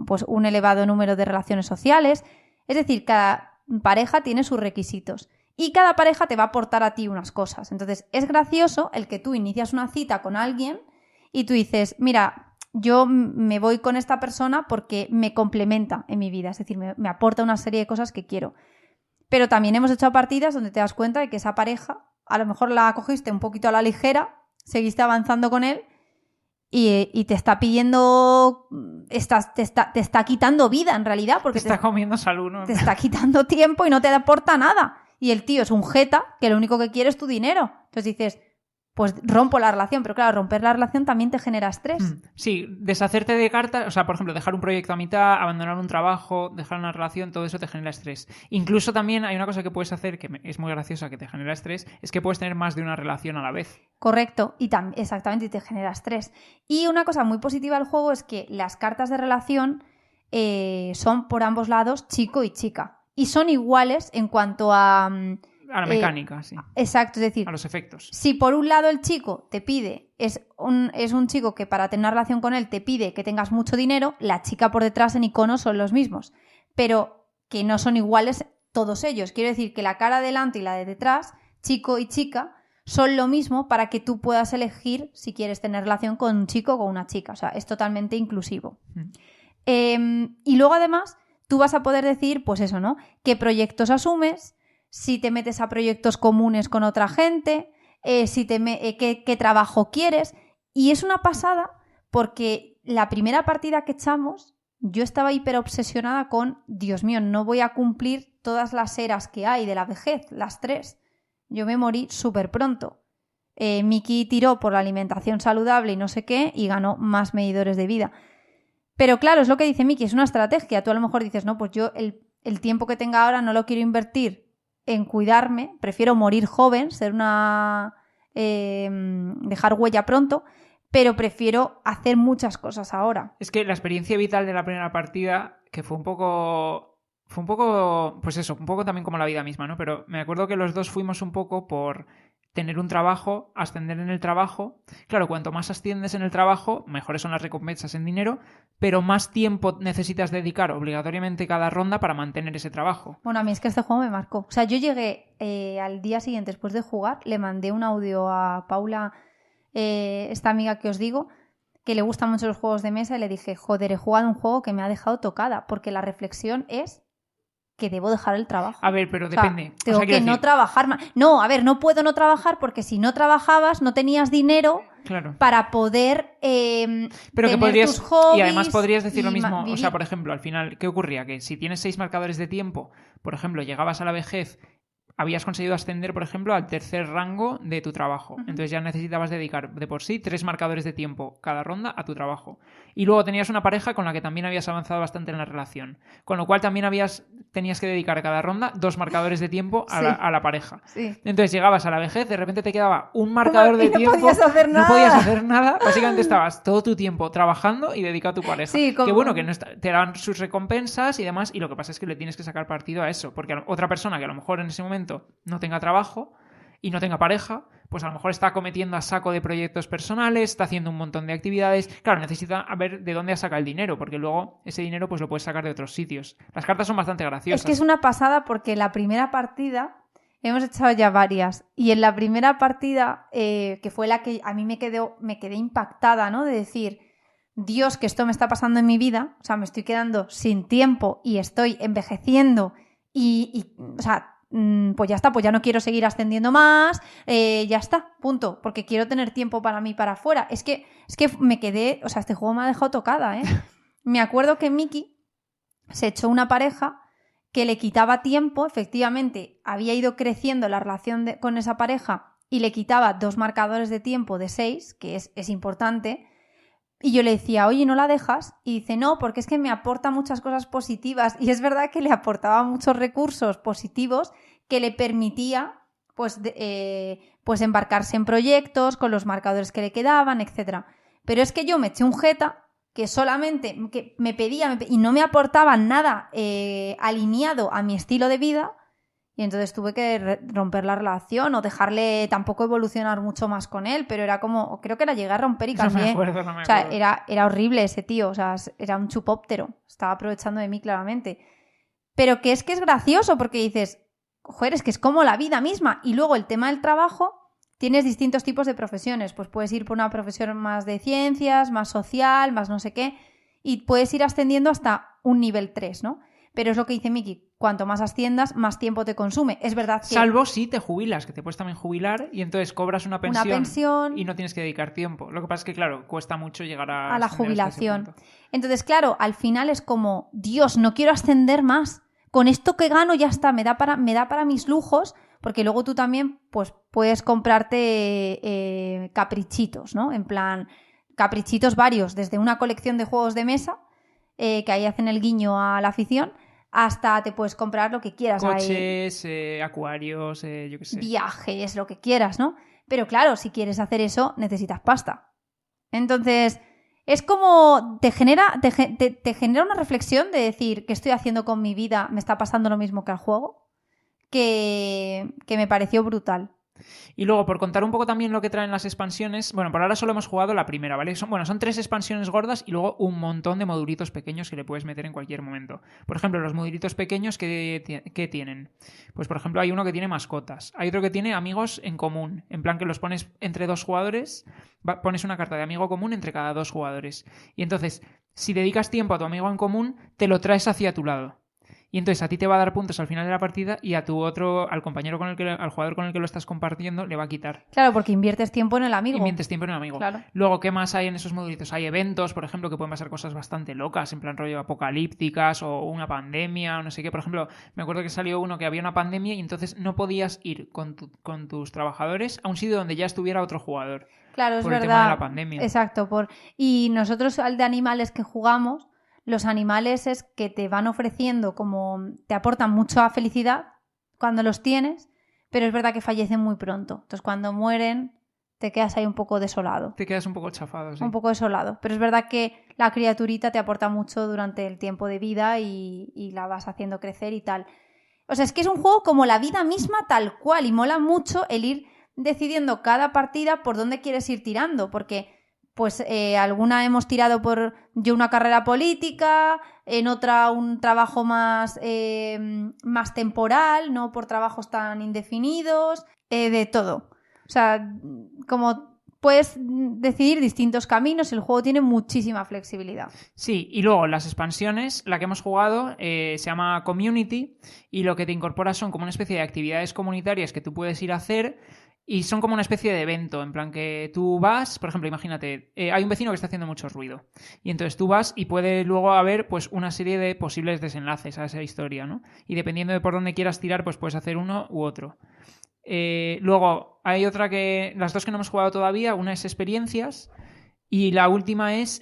pues un elevado número de relaciones sociales. Es decir, cada pareja tiene sus requisitos y cada pareja te va a aportar a ti unas cosas. Entonces, es gracioso el que tú inicias una cita con alguien y tú dices, mira, yo me voy con esta persona porque me complementa en mi vida, es decir, me aporta una serie de cosas que quiero. Pero también hemos hecho partidas donde te das cuenta de que esa pareja a lo mejor la cogiste un poquito a la ligera, seguiste avanzando con él y te está pidiendo, te está quitando vida en realidad. Porque te está comiendo salud, ¿no? Te está quitando tiempo y no te aporta nada. Y el tío es un jeta que lo único que quiere es tu dinero. Entonces dices, pues rompo la relación, pero claro, romper la relación también te genera estrés. Sí, deshacerte de cartas, o sea, por ejemplo, dejar un proyecto a mitad, abandonar un trabajo, dejar una relación, todo eso te genera estrés. Incluso también hay una cosa que puedes hacer que es muy graciosa, que te genera estrés, es que puedes tener más de una relación a la vez. Correcto, exactamente, y te genera estrés. Y una cosa muy positiva del juego es que las cartas de relación son por ambos lados chico y chica. Y son iguales en cuanto a la mecánica, sí. Exacto, es decir, a los efectos. Si por un lado el chico te pide, es un chico que para tener una relación con él te pide que tengas mucho dinero, la chica por detrás en icono son los mismos, pero que no son iguales todos ellos. Quiero decir que la cara de delante y la de detrás, chico y chica, son lo mismo para que tú puedas elegir si quieres tener relación con un chico o con una chica. O sea, es totalmente inclusivo. Y luego además tú vas a poder decir, pues eso, ¿no? ¿Qué proyectos asumes? Si te metes a proyectos comunes con otra gente, qué trabajo quieres. Y es una pasada porque la primera partida que echamos, yo estaba hiper obsesionada con, Dios mío, no voy a cumplir todas las eras que hay de la vejez, las 3. Yo me morí súper pronto. Miki tiró por la alimentación saludable y no sé qué y ganó más medidores de vida. Pero claro, es lo que dice Miki, es una estrategia. Tú a lo mejor dices, no, pues yo el tiempo que tenga ahora no lo quiero invertir en cuidarme, prefiero morir joven, dejar huella pronto, pero prefiero hacer muchas cosas ahora. Es que la experiencia vital de la primera partida, que fue un poco, pues eso, un poco también como la vida misma, ¿no? Pero me acuerdo que los dos fuimos un poco por tener un trabajo, ascender en el trabajo. Claro, cuanto más asciendes en el trabajo, mejores son las recompensas en dinero, pero más tiempo necesitas dedicar obligatoriamente cada ronda para mantener ese trabajo. Bueno, a mí es que este juego me marcó. O sea, yo llegué al día siguiente después de jugar, le mandé un audio a Paula, esta amiga que os digo, que le gustan mucho los juegos de mesa, y le dije, joder, he jugado un juego que me ha dejado tocada, porque la reflexión es que debo dejar el trabajo. A ver, pero depende. Tengo que no trabajar más. No, a ver, no puedo no trabajar porque si no trabajabas no tenías dinero para poder pero que podrías, tus hobbies. Y además podrías decir lo mismo. O sea, por ejemplo, al final, ¿qué ocurría? Que si tienes 6 marcadores de tiempo, por ejemplo, llegabas a la vejez habías conseguido ascender, por ejemplo, al tercer rango de tu trabajo. Entonces ya necesitabas dedicar de por sí 3 marcadores de tiempo cada ronda a tu trabajo. Y luego tenías una pareja con la que también habías avanzado bastante en la relación. Con lo cual también tenías que dedicar a cada ronda 2 marcadores de tiempo a la pareja. Sí. Entonces llegabas a la vez, de repente te quedaba un marcador de tiempo. No podías hacer nada. No podías hacer nada. Básicamente estabas todo tu tiempo trabajando y dedicado a tu pareja. Sí, que bueno, que no te dan sus recompensas y demás. Y lo que pasa es que le tienes que sacar partido a eso. Porque otra persona que a lo mejor en ese momento no tenga trabajo y no tenga pareja, pues a lo mejor está cometiendo a saco de proyectos personales, está haciendo un montón de actividades. Claro, necesita ver de dónde saca el dinero, porque luego ese dinero pues lo puedes sacar de otros sitios. Las cartas son bastante graciosas. Es que es una pasada porque la primera partida, hemos echado ya varias, y en la primera partida, que fue la que a mí me quedé impactada, ¿no? De decir, Dios, que esto me está pasando en mi vida, o sea, me estoy quedando sin tiempo y estoy envejeciendo y o sea, pues ya está, pues ya no quiero seguir ascendiendo más, ya está, punto, porque quiero tener tiempo para mí para afuera. Es que me quedé, o sea, este juego me ha dejado tocada, ¿eh? Me acuerdo que Miki se echó una pareja que le quitaba tiempo, efectivamente, había ido creciendo la relación con esa pareja y le quitaba 2 marcadores de tiempo de 6, que es importante. Y yo le decía, oye, ¿no la dejas? Y dice, no, porque es que me aporta muchas cosas positivas. Y es verdad que le aportaba muchos recursos positivos que le permitía pues embarcarse en proyectos con los marcadores que le quedaban, etc. Pero es que yo me eché un jeta que solamente que me pedía y no me aportaba nada alineado a mi estilo de vida. Y entonces tuve que romper la relación o dejarle tampoco evolucionar mucho más con él, pero era como, creo que la llegué a romper y cambié. No me acuerdo. O sea, era horrible ese tío, o sea, era un chupóptero, estaba aprovechando de mí claramente. Pero que es gracioso porque dices, joder, es que es como la vida misma. Y luego el tema del trabajo, tienes distintos tipos de profesiones, pues puedes ir por una profesión más de ciencias, más social, más no sé qué, y puedes ir ascendiendo hasta un nivel 3, ¿no? Pero es lo que dice Miki, cuanto más asciendas, más tiempo te consume. Es verdad que... Salvo si te jubilas, que te puedes también jubilar y entonces cobras una pensión y no tienes que dedicar tiempo. Lo que pasa es que, claro, cuesta mucho llegar a la jubilación. Entonces, claro, al final es como, Dios, no quiero ascender más. Con esto que gano ya está, me da para mis lujos, porque luego tú también pues, puedes comprarte caprichitos, ¿no? En plan, caprichitos varios, desde una colección de juegos de mesa, que ahí hacen el guiño a la afición, hasta te puedes comprar lo que quieras. Coches, acuarios, yo qué sé. Viajes, lo que quieras, ¿no? Pero claro, si quieres hacer eso, necesitas pasta. Entonces, es como te genera una reflexión de decir, ¿qué estoy haciendo con mi vida? ¿Me está pasando lo mismo que al juego? Que me pareció brutal. Y luego, por contar un poco también lo que traen las expansiones, bueno, por ahora solo hemos jugado la primera, ¿vale? Son 3 expansiones gordas y luego un montón de modulitos pequeños que le puedes meter en cualquier momento. Por ejemplo, los modulitos pequeños que tienen. Pues, por ejemplo, hay uno que tiene mascotas. Hay otro que tiene amigos en común. En plan que los pones entre 2 jugadores, pones una carta de amigo común entre cada 2 jugadores. Y entonces, si dedicas tiempo a tu amigo en común, te lo traes hacia tu lado. Y entonces a ti te va a dar puntos al final de la partida y al compañero al jugador con el que lo estás compartiendo le va a quitar. Claro, porque inviertes tiempo en el amigo. Inviertes tiempo en el amigo. Claro. Luego, ¿qué más hay en esos modulitos? Hay eventos, por ejemplo, que pueden pasar cosas bastante locas, en plan rollo apocalípticas o una pandemia o no sé qué. Por ejemplo, me acuerdo que salió uno que había una pandemia y entonces no podías ir con tus trabajadores a un sitio donde ya estuviera otro jugador. Claro, es por verdad. El tema de la pandemia. Exacto. Y nosotros, al de animales que jugamos, los animales es que te van ofreciendo como te aportan mucha felicidad cuando los tienes, pero es verdad que fallecen muy pronto. Entonces cuando mueren te quedas ahí un poco desolado. Te quedas un poco chafado, sí. Un poco desolado. Pero es verdad que la criaturita te aporta mucho durante el tiempo de vida y la vas haciendo crecer y tal. O sea, es que es un juego como la vida misma tal cual y mola mucho el ir decidiendo cada partida por dónde quieres ir tirando, porque... Pues alguna hemos tirado por yo una carrera política, en otra un trabajo más temporal, no por trabajos tan indefinidos, de todo. O sea, como puedes decidir distintos caminos, el juego tiene muchísima flexibilidad. Sí, y luego las expansiones, la que hemos jugado se llama Community y lo que te incorpora son como una especie de actividades comunitarias que tú puedes ir a hacer. Y son como una especie de evento, en plan que tú vas, por ejemplo, imagínate, hay un vecino que está haciendo mucho ruido. Y entonces tú vas y puede luego haber pues una serie de posibles desenlaces a esa historia, ¿no? Y dependiendo de por dónde quieras tirar, pues puedes hacer uno u otro. Luego hay otra que, las dos que no hemos jugado todavía, una es experiencias y la última es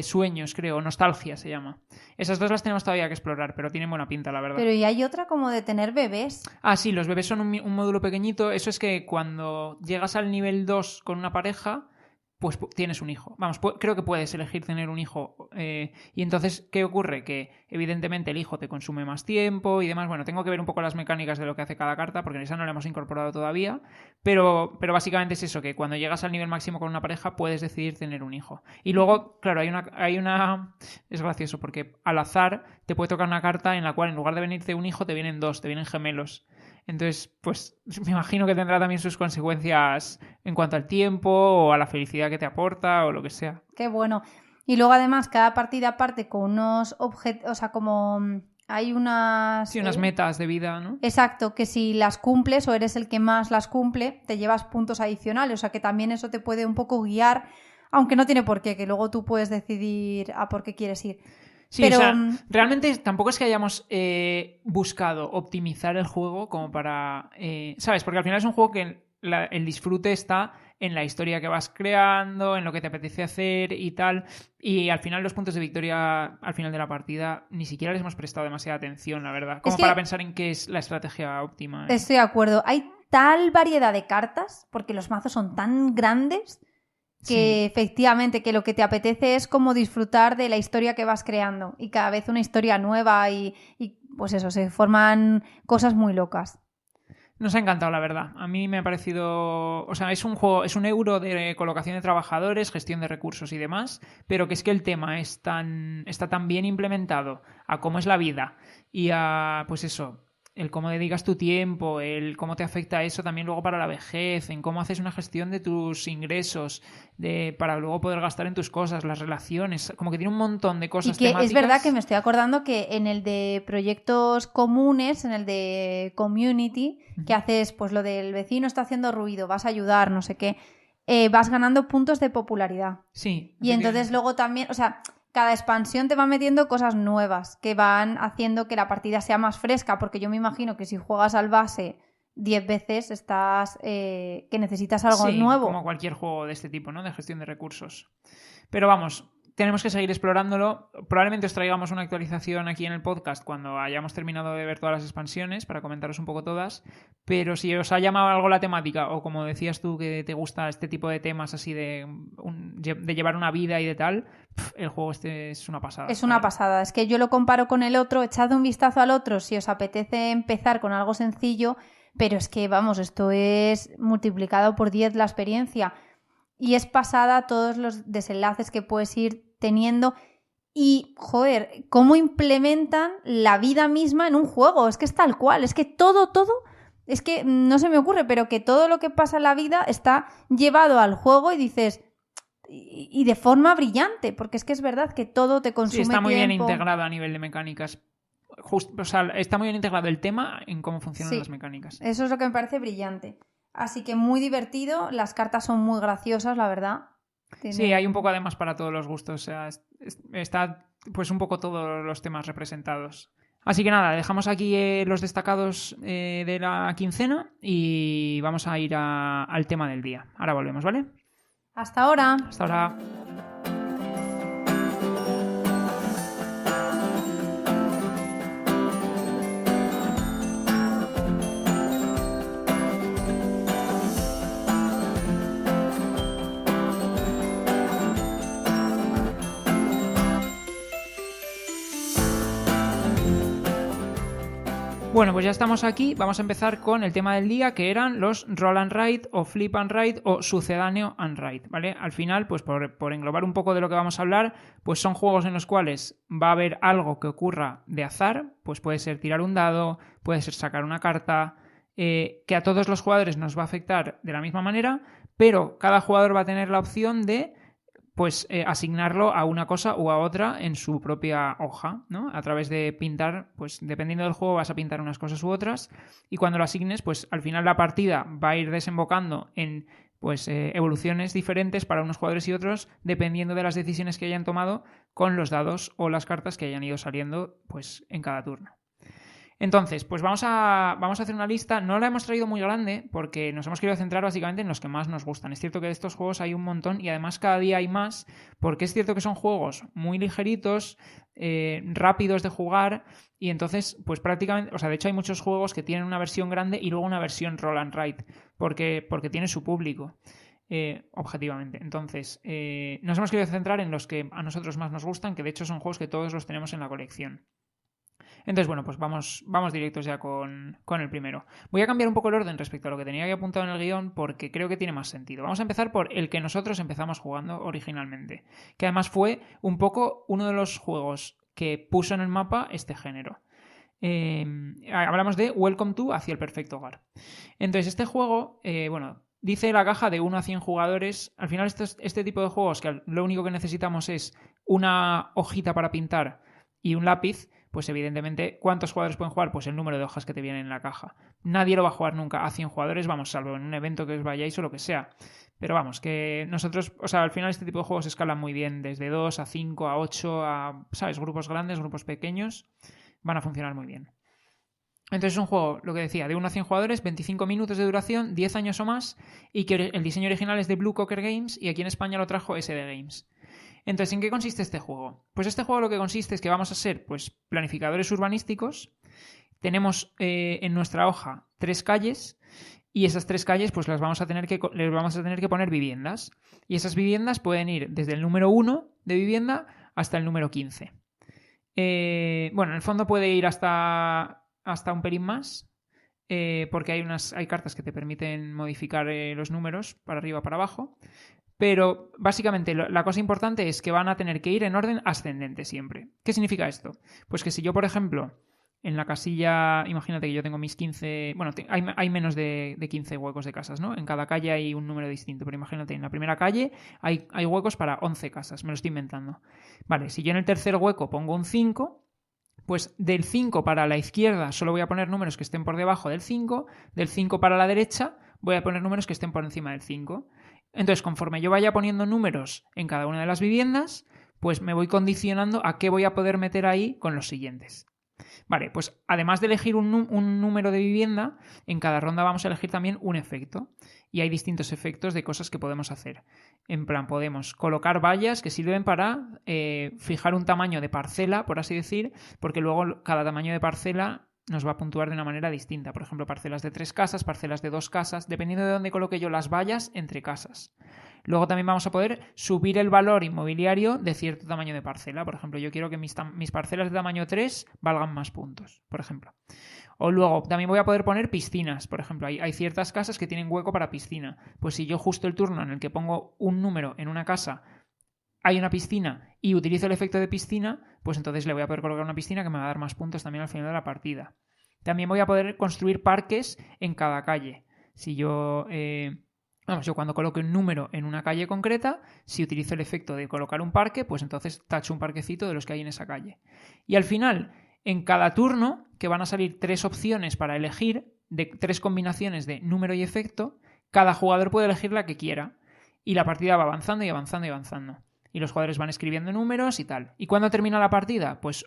sueños, creo, nostalgia se llama. Esas dos las tenemos todavía que explorar, pero tienen buena pinta, la verdad. Pero y hay otra como de tener bebés. Ah, sí, los bebés son un módulo pequeñito. Eso es que cuando llegas al nivel 2 con una pareja, pues tienes un hijo. Vamos, creo que puedes elegir tener un hijo. Y entonces, ¿qué ocurre? Que evidentemente el hijo te consume más tiempo y demás. Bueno, tengo que ver un poco las mecánicas de lo que hace cada carta, porque en esa no la hemos incorporado todavía. Pero básicamente es eso, que cuando llegas al nivel máximo con una pareja, puedes decidir tener un hijo. Y luego, claro, hay una... Es gracioso, porque al azar te puede tocar una carta en la cual en lugar de venirte un hijo, te vienen dos, te vienen gemelos. Entonces, pues me imagino que tendrá también sus consecuencias en cuanto al tiempo o a la felicidad que te aporta o lo que sea. Qué bueno. Y luego además cada partida parte con unos objetos, o sea, como hay unas... Sí, unas metas de vida, ¿no? Exacto, que si las cumples o eres el que más las cumple, te llevas puntos adicionales. O sea, que también eso te puede un poco guiar, aunque no tiene por qué, que luego tú puedes decidir a por qué quieres ir. Sí, pero o sea, realmente tampoco es que hayamos buscado optimizar el juego como para... ¿sabes? Porque al final es un juego que el disfrute está en la historia que vas creando, en lo que te apetece hacer y tal. Y al final los puntos de victoria al final de la partida ni siquiera les hemos prestado demasiada atención, la verdad. Como para pensar en qué es la estrategia óptima. Estoy de acuerdo. Hay tal variedad de cartas, porque los mazos son tan grandes... que sí, efectivamente que lo que te apetece es como disfrutar de la historia que vas creando y cada vez una historia nueva y pues eso, se forman cosas muy locas. Nos ha encantado, la verdad. A mí me ha parecido... O sea, es un juego, es un euro de colocación de trabajadores, gestión de recursos y demás, pero que es que el tema está tan bien implementado a cómo es la vida y a, pues eso... el cómo dedicas tu tiempo, el cómo te afecta eso también luego para la vejez, en cómo haces una gestión de tus ingresos, para luego poder gastar en tus cosas, las relaciones, como que tiene un montón de cosas y que temáticas. Es verdad que me estoy acordando que en el de proyectos comunes, en el de community, que haces pues lo del vecino está haciendo ruido, vas a ayudar, no sé qué, vas ganando puntos de popularidad. Sí. Y entonces luego también, o sea... cada expansión te va metiendo cosas nuevas que van haciendo que la partida sea más fresca, porque yo me imagino que si juegas al base 10 veces estás que necesitas algo nuevo. Como cualquier juego de este tipo, ¿no? De gestión de recursos. Pero vamos, tenemos que seguir explorándolo. Probablemente os traigamos una actualización aquí en el podcast cuando hayamos terminado de ver todas las expansiones para comentaros un poco todas. Pero si os ha llamado algo la temática, o como decías tú que te gusta este tipo de temas así de llevar una vida y de tal, el juego este es una pasada. Es una pasada. Es que yo lo comparo con el otro. Echad un vistazo al otro si os apetece empezar con algo sencillo. Pero es que, vamos, esto es multiplicado por 10 la experiencia. Y es pasada todos los desenlaces que puedes ir teniendo. Y, joder, cómo implementan la vida misma en un juego. Es que es tal cual. Es que todo, es que no se me ocurre, pero que todo lo que pasa en la vida está llevado al juego y dices... y de forma brillante, porque es que es verdad que todo te consume tiempo. Sí, está muy bien integrado a nivel de mecánicas. O sea, está muy bien integrado el tema en cómo funcionan las mecánicas. Eso es lo que me parece brillante. Así que muy divertido, las cartas son muy graciosas, la verdad. Sí, hay un poco además para todos los gustos. O sea, está pues un poco todos los temas representados. Así que nada, dejamos aquí los destacados de la quincena y vamos a ir al tema del día. Ahora volvemos, ¿vale? Hasta ahora. Hasta ahora. Bueno, pues ya estamos aquí. Vamos a empezar con el tema del día, que eran los Roll and Write o Flip and Write o Sucedáneo and Write, ¿vale? Al final, pues por englobar un poco de lo que vamos a hablar, pues son juegos en los cuales va a haber algo que ocurra de azar, pues puede ser tirar un dado, puede ser sacar una carta, que a todos los jugadores nos va a afectar de la misma manera, pero cada jugador va a tener la opción de pues asignarlo a una cosa o a otra en su propia hoja, ¿no? A través de pintar, pues dependiendo del juego vas a pintar unas cosas u otras, y cuando lo asignes, pues al final la partida va a ir desembocando en pues evoluciones diferentes para unos jugadores y otros, dependiendo de las decisiones que hayan tomado con los dados o las cartas que hayan ido saliendo pues en cada turno. Entonces, pues vamos a hacer una lista. No la hemos traído muy grande porque nos hemos querido centrar básicamente en los que más nos gustan. Es cierto que de estos juegos hay un montón y además cada día hay más, porque es cierto que son juegos muy ligeritos, rápidos de jugar, y entonces, pues prácticamente, o sea, de hecho hay muchos juegos que tienen una versión grande y luego una versión roll and write, porque tiene su público. Objetivamente. Entonces, nos hemos querido centrar en los que a nosotros más nos gustan, que de hecho son juegos que todos los tenemos en la colección. Entonces, bueno, pues vamos directos ya con el primero. Voy a cambiar un poco el orden respecto a lo que tenía aquí apuntado en el guión porque creo que tiene más sentido. Vamos a empezar por el que nosotros empezamos jugando originalmente, que además fue un poco uno de los juegos que puso en el mapa este género. Hablamos de Welcome to Hacia el Perfecto Hogar. Entonces, este juego, dice la caja de 1 a 100 jugadores. Al final, este tipo de juegos que lo único que necesitamos es una hojita para pintar y un lápiz, pues evidentemente, ¿cuántos jugadores pueden jugar? Pues el número de hojas que te vienen en la caja. Nadie lo va a jugar nunca a 100 jugadores, vamos, salvo en un evento que os vayáis o lo que sea. Pero vamos, que nosotros, o sea, al final este tipo de juegos escalan muy bien, desde 2 a 5, a 8, a, ¿sabes? Grupos grandes, grupos pequeños, van a funcionar muy bien. Entonces es un juego, lo que decía, de 1 a 100 jugadores, 25 minutos de duración, 10 años o más, y que el diseño original es de Blue Cocker Games y aquí en España lo trajo SD Games. Entonces, ¿en qué consiste este juego? Pues este juego lo que consiste es que vamos a ser pues, planificadores urbanísticos. Tenemos en nuestra hoja 3 calles y esas 3 calles pues les vamos a tener que poner viviendas. Y esas viviendas pueden ir desde el número 1 de vivienda hasta el número 15. En el fondo puede ir hasta un pelín más, porque hay cartas que te permiten modificar los números para arriba o para abajo. Pero básicamente la cosa importante es que van a tener que ir en orden ascendente siempre. ¿Qué significa esto? Pues que si yo, por ejemplo, en la casilla, imagínate que yo tengo mis 15... Bueno, hay menos de 15 huecos de casas, ¿no? En cada calle hay un número distinto, pero imagínate, en la primera calle hay huecos para 11 casas, me lo estoy inventando. Vale, si yo en el tercer hueco pongo un 5... Pues del 5 para la izquierda solo voy a poner números que estén por debajo del 5, del 5 para la derecha voy a poner números que estén por encima del 5. Entonces, conforme yo vaya poniendo números en cada una de las viviendas, pues me voy condicionando a qué voy a poder meter ahí con los siguientes. Vale, pues además de elegir un número de vivienda, en cada ronda vamos a elegir también un efecto. Y hay distintos efectos de cosas que podemos hacer. En plan, podemos colocar vallas que sirven para fijar un tamaño de parcela, por así decir, porque luego cada tamaño de parcela nos va a puntuar de una manera distinta. Por ejemplo, parcelas de 3 casas, parcelas de 2 casas, dependiendo de dónde coloque yo las vallas entre casas. Luego también vamos a poder subir el valor inmobiliario de cierto tamaño de parcela. Por ejemplo, yo quiero que mis parcelas de tamaño 3 valgan más puntos, por ejemplo. O luego también voy a poder poner piscinas. Por ejemplo, hay ciertas casas que tienen hueco para piscina. Pues si yo justo el turno en el que pongo un número en una casa hay una piscina y utilizo el efecto de piscina, pues entonces le voy a poder colocar una piscina que me va a dar más puntos también al final de la partida. También voy a poder construir parques en cada calle. Si yo... yo cuando coloque un número en una calle concreta, si utilizo el efecto de colocar un parque, pues entonces tacho un parquecito de los que hay en esa calle. Y al final, en cada turno, que van a salir 3 opciones para elegir, de 3 combinaciones de número y efecto, cada jugador puede elegir la que quiera. Y la partida va avanzando y avanzando y avanzando. Y los jugadores van escribiendo números y tal. ¿Y cuándo termina la partida? Pues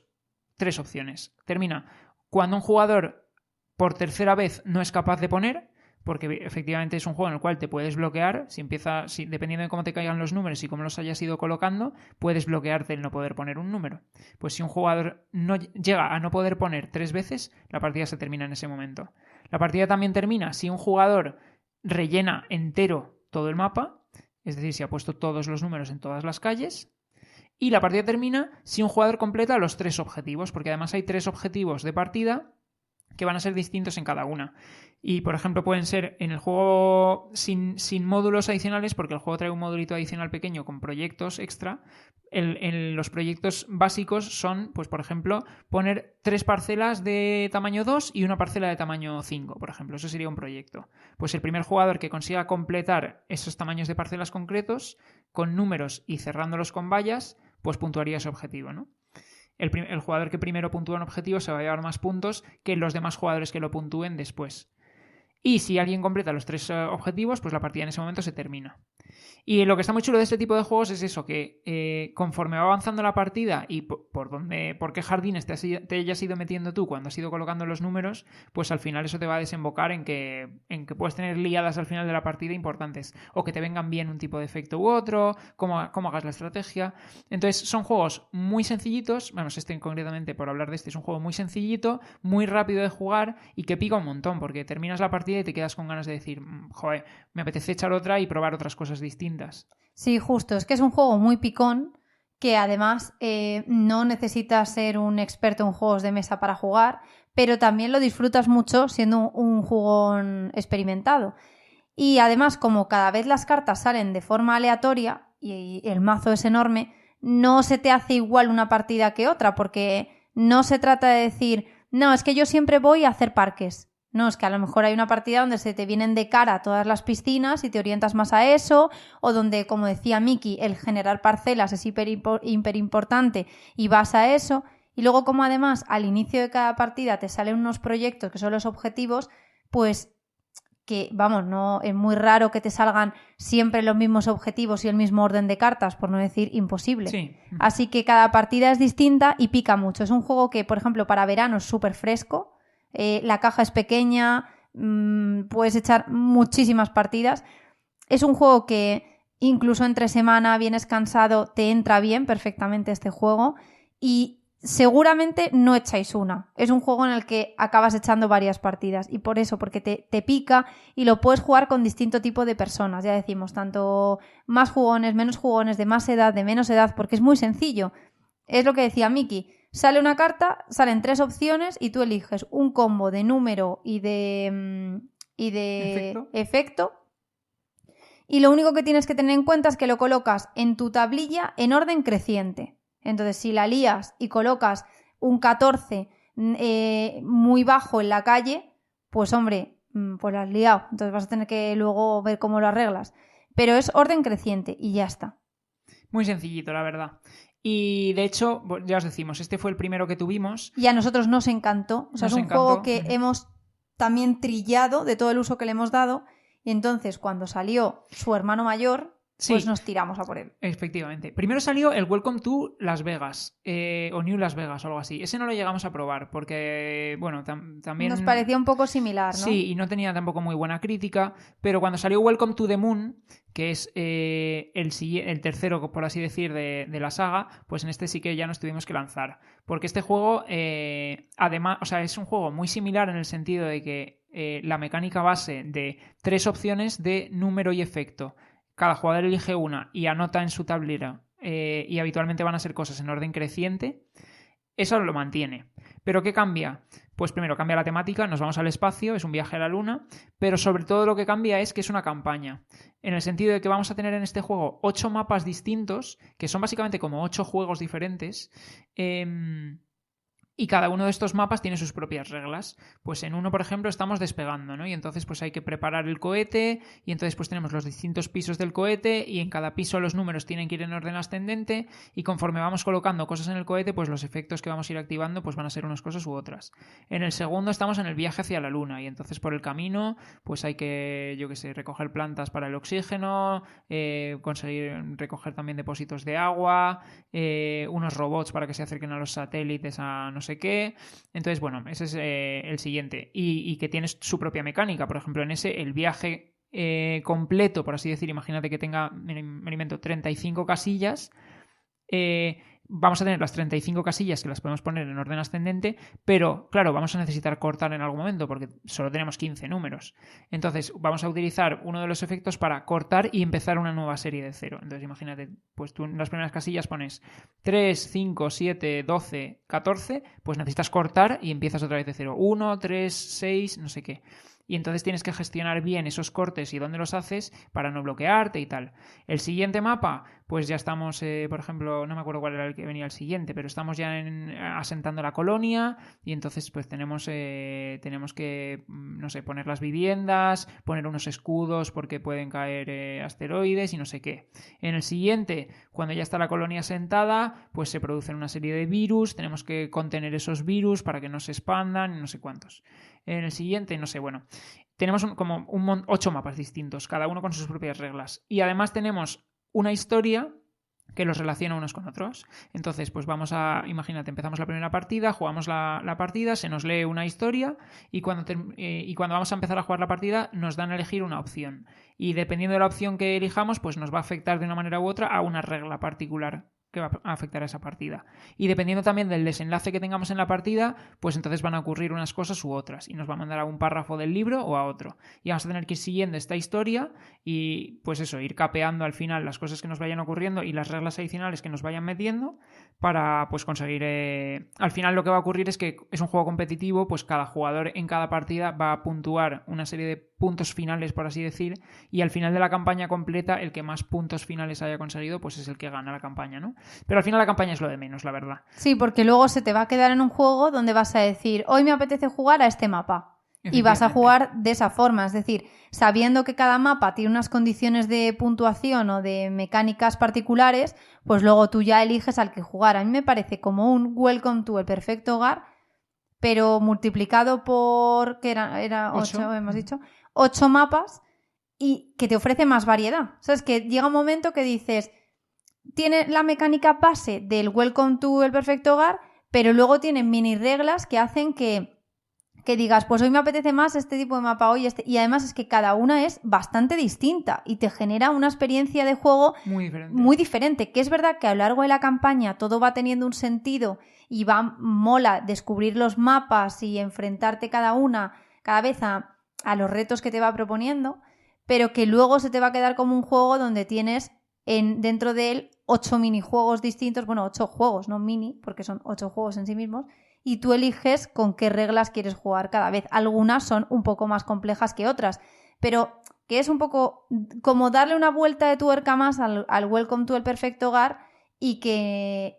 3 opciones. Termina cuando un jugador por tercera vez no es capaz de poner, porque efectivamente es un juego en el cual te puedes bloquear, dependiendo de cómo te caigan los números y cómo los hayas ido colocando, puedes bloquearte el no poder poner un número. Pues si un jugador no llega a no poder poner 3 veces, la partida se termina en ese momento. La partida también termina si un jugador rellena entero todo el mapa, es decir, si ha puesto todos los números en todas las calles. Y la partida termina si un jugador completa los 3 objetivos, porque además hay 3 objetivos de partida que van a ser distintos en cada una. Y, por ejemplo, pueden ser en el juego sin módulos adicionales, porque el juego trae un modulito adicional pequeño con proyectos extra. Los proyectos básicos son, pues por ejemplo, poner 3 parcelas de tamaño 2 y una parcela de tamaño 5, por ejemplo. Eso sería un proyecto. Pues el primer jugador que consiga completar esos tamaños de parcelas concretos con números y cerrándolos con vallas, pues puntuaría ese objetivo, ¿no? El jugador que primero puntúa un objetivo se va a llevar más puntos que los demás jugadores que lo puntúen después. Y si alguien completa los 3 objetivos, pues la partida en ese momento se termina. Y lo que está muy chulo de este tipo de juegos es eso, que conforme va avanzando la partida y por qué jardines te hayas ido metiendo tú cuando has ido colocando los números, pues al final eso te va a desembocar en que puedes tener liadas al final de la partida importantes, o que te vengan bien un tipo de efecto u otro, cómo hagas la estrategia. Entonces son juegos muy sencillitos, vamos, concretamente por hablar de este, es un juego muy sencillito, muy rápido de jugar y que pica un montón, porque terminas la partida y te quedas con ganas de decir, joder, me apetece echar otra y probar otras cosas distintas. Sí, justo. Es que es un juego muy picón que además no necesitas ser un experto en juegos de mesa para jugar, pero también lo disfrutas mucho siendo un jugón experimentado. Y además, como cada vez las cartas salen de forma aleatoria y el mazo es enorme, no se te hace igual una partida que otra, porque no se trata de decir, no, es que yo siempre voy a hacer parques. No, es que a lo mejor hay una partida donde se te vienen de cara todas las piscinas y te orientas más a eso, o donde, como decía Miki, el generar parcelas es hiper importante y vas a eso. Y luego, como además al inicio de cada partida te salen unos proyectos que son los objetivos, pues que, vamos, no es muy raro que te salgan siempre los mismos objetivos y el mismo orden de cartas, por no decir imposible. Sí. Así que cada partida es distinta y pica mucho. Es un juego que, por ejemplo, para verano es súper fresco. La caja es pequeña, puedes echar muchísimas partidas. Es un juego que incluso entre semana vienes cansado, te entra bien perfectamente este juego y seguramente no echáis una. Es un juego en el que acabas echando varias partidas y por eso, porque te pica y lo puedes jugar con distinto tipo de personas, ya decimos, tanto más jugones, menos jugones, de más edad, de menos edad, porque es muy sencillo. Es lo que decía Miki. Sale una carta, salen 3 opciones y tú eliges un combo de número y de efecto. Y lo único que tienes que tener en cuenta es que lo colocas en tu tablilla en orden creciente. Entonces, si la lías y colocas un 14 muy bajo en la calle, pues hombre, pues la has liado. Entonces vas a tener que luego ver cómo lo arreglas. Pero es orden creciente y ya está. Muy sencillito, la verdad. Y de hecho, ya os decimos, este fue el primero que tuvimos. Y a nosotros nos encantó. O sea, es un juego que hemos también trillado de todo el uso que le hemos dado. Y entonces, cuando salió su hermano mayor, pues nos tiramos a por él. Efectivamente. Primero salió el Welcome to Las Vegas, o New Las Vegas o algo así. Ese no lo llegamos a probar porque, bueno, también... Nos parecía un poco similar, ¿no? Sí, y no tenía tampoco muy buena crítica, pero cuando salió Welcome to the Moon, que es el tercero, por así decir, de la saga, pues en este sí que ya nos tuvimos que lanzar. Porque este juego, además, o sea, es un juego muy similar en el sentido de que la mecánica base de 3 opciones de número y efecto. Cada jugador elige una y anota en su tablera y habitualmente van a ser cosas en orden creciente. Eso lo mantiene. ¿Pero qué cambia? Pues primero cambia la temática, nos vamos al espacio, es un viaje a la luna, pero sobre todo lo que cambia es que es una campaña. En el sentido de que vamos a tener en este juego 8 mapas distintos, que son básicamente como 8 juegos diferentes, y cada uno de estos mapas tiene sus propias reglas. Pues en uno, por ejemplo, estamos despegando, ¿no? Y entonces pues hay que preparar el cohete y entonces pues tenemos los distintos pisos del cohete y en cada piso los números tienen que ir en orden ascendente y conforme vamos colocando cosas en el cohete, pues los efectos que vamos a ir activando pues van a ser unas cosas u otras. En el segundo estamos en el viaje hacia la luna y entonces por el camino pues hay que, yo qué sé, recoger plantas para el oxígeno, conseguir recoger también depósitos de agua, unos robots para que se acerquen a los satélites, a no sé qué. Entonces, bueno, ese es el siguiente. Y que tiene su propia mecánica. Por ejemplo, en ese, el viaje completo, por así decir, imagínate que tenga, me invento, 35 casillas. Vamos a tener las 35 casillas que las podemos poner en orden ascendente, pero claro, vamos a necesitar cortar en algún momento porque solo tenemos 15 números. Entonces vamos a utilizar uno de los efectos para cortar y empezar una nueva serie de 0. Entonces imagínate, pues tú en las primeras casillas pones 3, 5, 7, 12, 14, pues necesitas cortar y empiezas otra vez de 0. 1, 3, 6, no sé qué. y entonces tienes que gestionar bien esos cortes y dónde los haces para no bloquearte y tal. El siguiente mapa, pues ya estamos, por ejemplo, no me acuerdo cuál era el que venía el siguiente, pero estamos ya asentando la colonia y entonces pues tenemos que, no sé, poner las viviendas, poner unos escudos porque pueden caer asteroides y no sé qué. En el siguiente, cuando ya está la colonia asentada, pues se producen una serie de virus, tenemos que contener esos virus para que no se expandan y no sé cuántos. En el siguiente, no sé, bueno, tenemos 8 mapas distintos, cada uno con sus propias reglas. Y además tenemos una historia que los relaciona unos con otros. Entonces, pues imagínate, empezamos la primera partida, jugamos la partida, se nos lee una historia y cuando vamos a empezar a jugar la partida nos dan a elegir una opción. Y dependiendo de la opción que elijamos, pues nos va a afectar de una manera u otra a una regla particular que va a afectar a esa partida. Y dependiendo también del desenlace que tengamos en la partida, pues entonces van a ocurrir unas cosas u otras y nos va a mandar a un párrafo del libro o a otro. Y vamos a tener que ir siguiendo esta historia y pues eso, ir capeando al final las cosas que nos vayan ocurriendo y las reglas adicionales que nos vayan metiendo para pues conseguir... Al final lo que va a ocurrir es que es un juego competitivo, pues cada jugador en cada partida va a puntuar una serie de puntos finales, por así decir, y al final de la campaña completa, el que más puntos finales haya conseguido, pues es el que gana la campaña, ¿no? Pero al final la campaña es lo de menos, la verdad. Sí, porque luego se te va a quedar en un juego donde vas a decir, hoy me apetece jugar a este mapa. Y vas a jugar de esa forma, es decir, sabiendo que cada mapa tiene unas condiciones de puntuación o de mecánicas particulares, pues luego tú ya eliges al que jugar. A mí me parece como un Welcome to el Perfecto Hogar, pero multiplicado por, que era 8, hemos dicho, 8 mapas y que te ofrece más variedad. O sea, es que llega un momento que dices, tiene la mecánica base del Welcome to el Perfecto Hogar, pero luego tiene mini reglas que hacen que digas, pues hoy me apetece más este tipo de mapa hoy, y además es que cada una es bastante distinta y te genera una experiencia de juego muy diferente, que es verdad que a lo largo de la campaña todo va teniendo un sentido y mola descubrir los mapas y enfrentarte cada vez a los retos que te va proponiendo, pero que luego se te va a quedar como un juego donde tienes dentro de él 8 minijuegos distintos, bueno, 8 juegos, no mini, porque son 8 juegos en sí mismos, y tú eliges con qué reglas quieres jugar cada vez. Algunas son un poco más complejas que otras, pero que es un poco como darle una vuelta de tuerca más al Welcome to el Perfecto Hogar y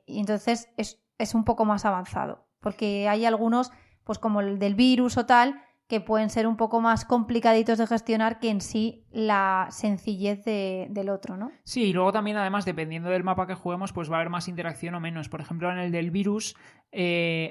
entonces es un poco más avanzado, porque hay algunos, pues como el del virus o tal, que pueden ser un poco más complicaditos de gestionar que en sí la sencillez del otro, ¿no? Sí, y luego también, además, dependiendo del mapa que juguemos, pues va a haber más interacción o menos. Por ejemplo, en el del virus,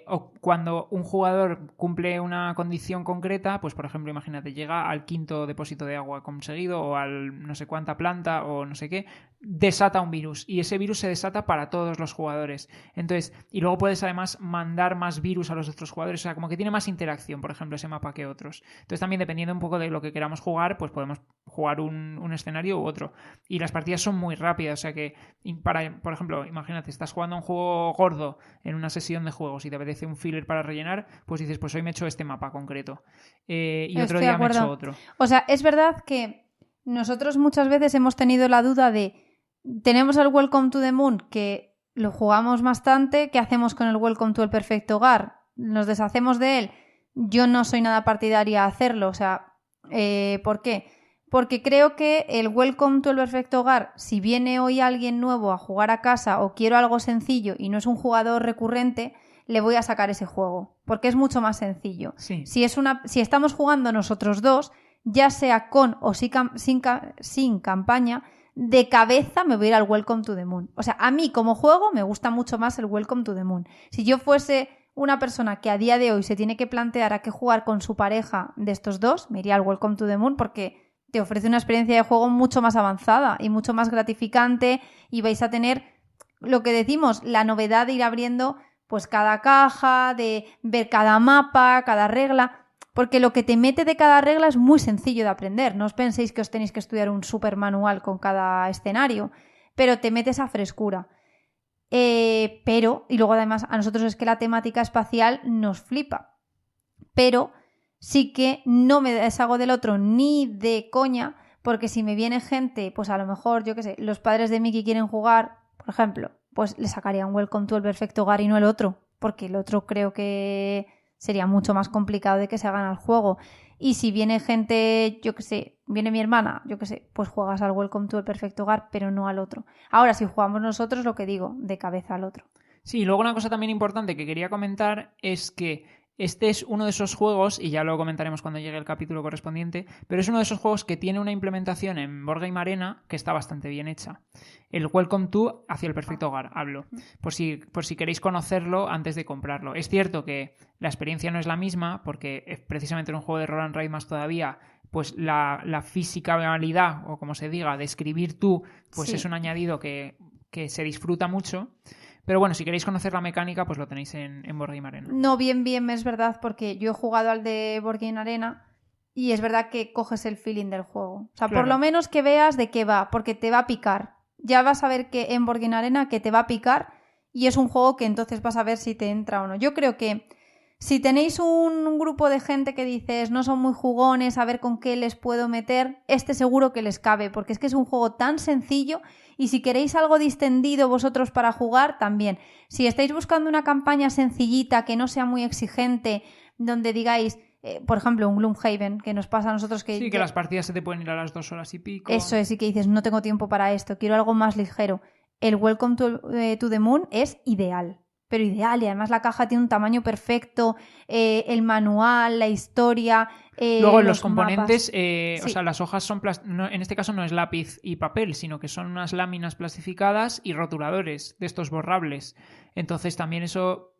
o cuando un jugador cumple una condición concreta, pues por ejemplo, imagínate, llega al 5.º depósito de agua conseguido o al no sé cuánta planta o no sé qué, desata un virus y ese virus se desata para todos los jugadores. Entonces, y luego puedes además mandar más virus a los otros jugadores, o sea, como que tiene más interacción, por ejemplo, ese mapa que otros. Entonces también dependiendo un poco de lo que queramos jugar, pues podemos jugar un escenario u otro. Y las partidas son muy rápidas, o sea que por ejemplo, imagínate, estás jugando un juego gordo en una sesión de juegos y te apetece un filler para rellenar, pues dices, pues hoy me echo este mapa concreto y otro día me echo otro. O sea, es verdad que nosotros muchas veces hemos tenido la duda de tenemos el Welcome to the Moon que lo jugamos bastante, ¿qué hacemos con el Welcome to el Perfecto Hogar? ¿Nos deshacemos de él? Yo no soy nada partidaria a hacerlo, o sea, ¿por qué? Porque creo que el Welcome to el Perfecto Hogar, si viene hoy alguien nuevo a jugar a casa o quiero algo sencillo y no es un jugador recurrente, le voy a sacar ese juego, porque es mucho más sencillo. Sí. Si estamos jugando nosotros dos, ya sea con o sin campaña, de cabeza me voy a ir al Welcome to the Moon. O sea, a mí como juego me gusta mucho más el Welcome to the Moon. Si yo fuese una persona que a día de hoy se tiene que plantear a qué jugar con su pareja de estos dos, me iría al Welcome to the Moon porque te ofrece una experiencia de juego mucho más avanzada y mucho más gratificante y vais a tener, lo que decimos, la novedad de ir abriendo pues cada caja, de ver cada mapa, cada regla, porque lo que te mete de cada regla es muy sencillo de aprender. No os penséis que os tenéis que estudiar un super manual con cada escenario, pero te mete esa frescura. Y luego además a nosotros es que la temática espacial nos flipa, pero sí que no me deshago del otro ni de coña, porque si me viene gente, pues a lo mejor, yo qué sé, los padres de Miki quieren jugar, por ejemplo, pues le sacarían Welcome to el Perfecto Hogar y no el otro, porque el otro creo que sería mucho más complicado de que se hagan al juego. Y si viene gente, yo que sé, viene mi hermana, yo que sé, pues juegas al Welcome to el Perfecto Hogar, pero no al otro. Ahora, si jugamos nosotros, lo que digo, de cabeza al otro. Sí, y luego una cosa también importante que quería comentar es que este es uno de esos juegos, y ya lo comentaremos cuando llegue el capítulo correspondiente, pero es uno de esos juegos que tiene una implementación en Board Game Arena que está bastante bien hecha. El Welcome to hacia el Perfecto Hogar, hablo. Por si queréis conocerlo antes de comprarlo. Es cierto que la experiencia no es la misma, porque es precisamente en un juego de roll and ride más todavía, pues la fisicalidad, o como se diga, de escribir tú, pues Sí. es un añadido que se disfruta mucho. Pero bueno, si queréis conocer la mecánica, pues lo tenéis en Board Game Arena. No, bien, es verdad, porque yo he jugado al de Board Game Arena y es verdad que coges el feeling del juego. O sea, Claro. por lo menos que veas de qué va, porque te va a picar. Ya vas a ver que en Board Game Arena que te va a picar y es un juego que entonces vas a ver si te entra o no. Yo creo que si tenéis un grupo de gente que dices no son muy jugones, a ver con qué les puedo meter, este seguro que les cabe, porque es que es un juego tan sencillo y si queréis algo distendido vosotros para jugar, también. Si estáis buscando una campaña sencillita, que no sea muy exigente, donde digáis, por ejemplo, un Gloomhaven, que nos pasa a nosotros que... Sí, que las partidas se te pueden ir a las 2 horas y pico. Eso es, y que dices, no tengo tiempo para esto, quiero algo más ligero. El Welcome to the Moon es ideal. Pero ideal, y además la caja tiene un tamaño perfecto, el manual, la historia. Luego los componentes, sí. O sea, las hojas son en este caso no es lápiz y papel, sino que son unas láminas plastificadas y rotuladores de estos borrables. Entonces también eso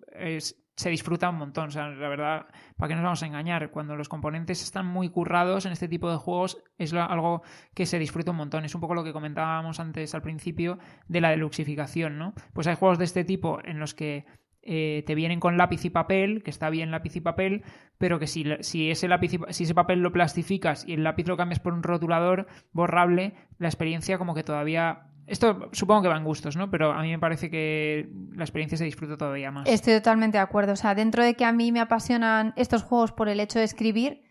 se disfruta un montón. O sea, la verdad, ¿para qué nos vamos a engañar? Cuando los componentes están muy currados en este tipo de juegos, es algo que se disfruta un montón. Es un poco lo que comentábamos antes al principio de la deluxificación, ¿no? Pues hay juegos de este tipo en los que te vienen con lápiz y papel, que está bien lápiz y papel, pero que si ese papel lo plastificas y el lápiz lo cambias por un rotulador borrable, la experiencia como que todavía... Esto supongo que va en gustos, ¿no? Pero a mí me parece que la experiencia se disfruta todavía más. Estoy totalmente de acuerdo. O sea, dentro de que a mí me apasionan estos juegos por el hecho de escribir,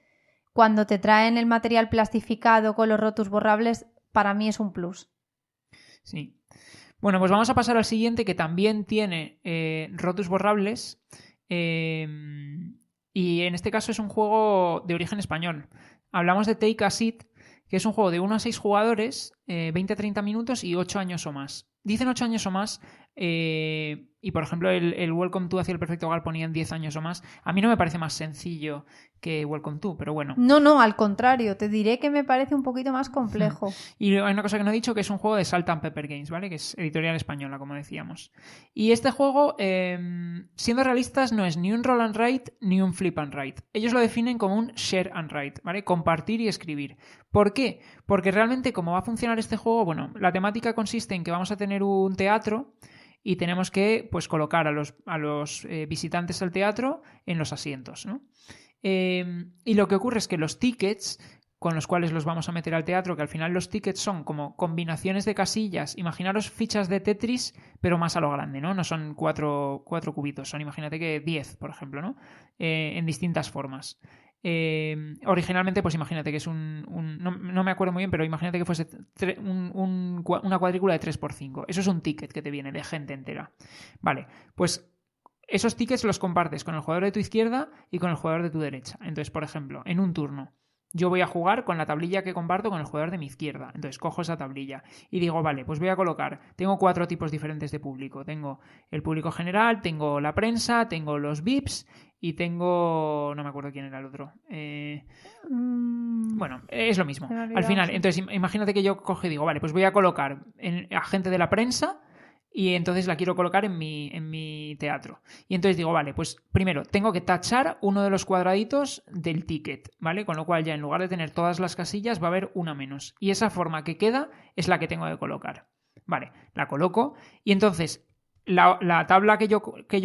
cuando te traen el material plastificado con los rotus borrables, para mí es un plus. Sí. Bueno, pues vamos a pasar al siguiente, que también tiene rotus borrables. Y en este caso es un juego de origen español. Hablamos de Take a Seat, que es un juego de 1 a 6 jugadores, 20 a 30 minutos y 8 años o más. Dicen 8 años o más, y por ejemplo el Welcome to hacia el Perfecto Hogar ponían 10 años o más. A mí no me parece más sencillo que Welcome to, pero bueno. No, al contrario, te diré que me parece un poquito más complejo. Y hay una cosa que no he dicho, que es un juego de Salt and Pepper Games, ¿vale? Que es editorial española, como decíamos. Y este juego, siendo realistas, no es ni un roll and write ni un flip and write. Ellos lo definen como un share and write, ¿vale? Compartir y escribir. ¿Por qué? Porque realmente, como va a funcionar este juego, bueno, la temática consiste en que vamos a tener un teatro y tenemos que, pues, colocar a los visitantes al teatro en los asientos, ¿no? Y lo que ocurre es que los tickets con los cuales los vamos a meter al teatro, que al final los tickets son como combinaciones de casillas, imaginaros fichas de Tetris, pero más a lo grande, ¿no? No son cuatro cubitos, son, imagínate que 10, por ejemplo, ¿no? En distintas formas. Originalmente, pues imagínate que es no me acuerdo muy bien, pero imagínate que fuese una cuadrícula de 3x5. Eso es un ticket que te viene de gente entera. Vale, pues esos tickets los compartes con el jugador de tu izquierda y con el jugador de tu derecha. Entonces, por ejemplo, en un turno, yo voy a jugar con la tablilla que comparto con el jugador de mi izquierda. Entonces cojo esa tablilla y digo, vale, pues voy a colocar, tengo 4 tipos diferentes de público. Tengo el público general, tengo la prensa, tengo los VIPs y tengo... no me acuerdo quién era el otro. Bueno, es lo mismo. Al final, entonces imagínate que yo cojo y digo, vale, pues voy a colocar a gente de la prensa y entonces la quiero colocar en mi teatro. Y entonces digo, vale, pues primero tengo que tachar uno de los cuadraditos del ticket, ¿vale? Con lo cual ya en lugar de tener todas las casillas va a haber una menos. Y esa forma que queda es la que tengo que colocar. Vale, la coloco y entonces la tabla que yo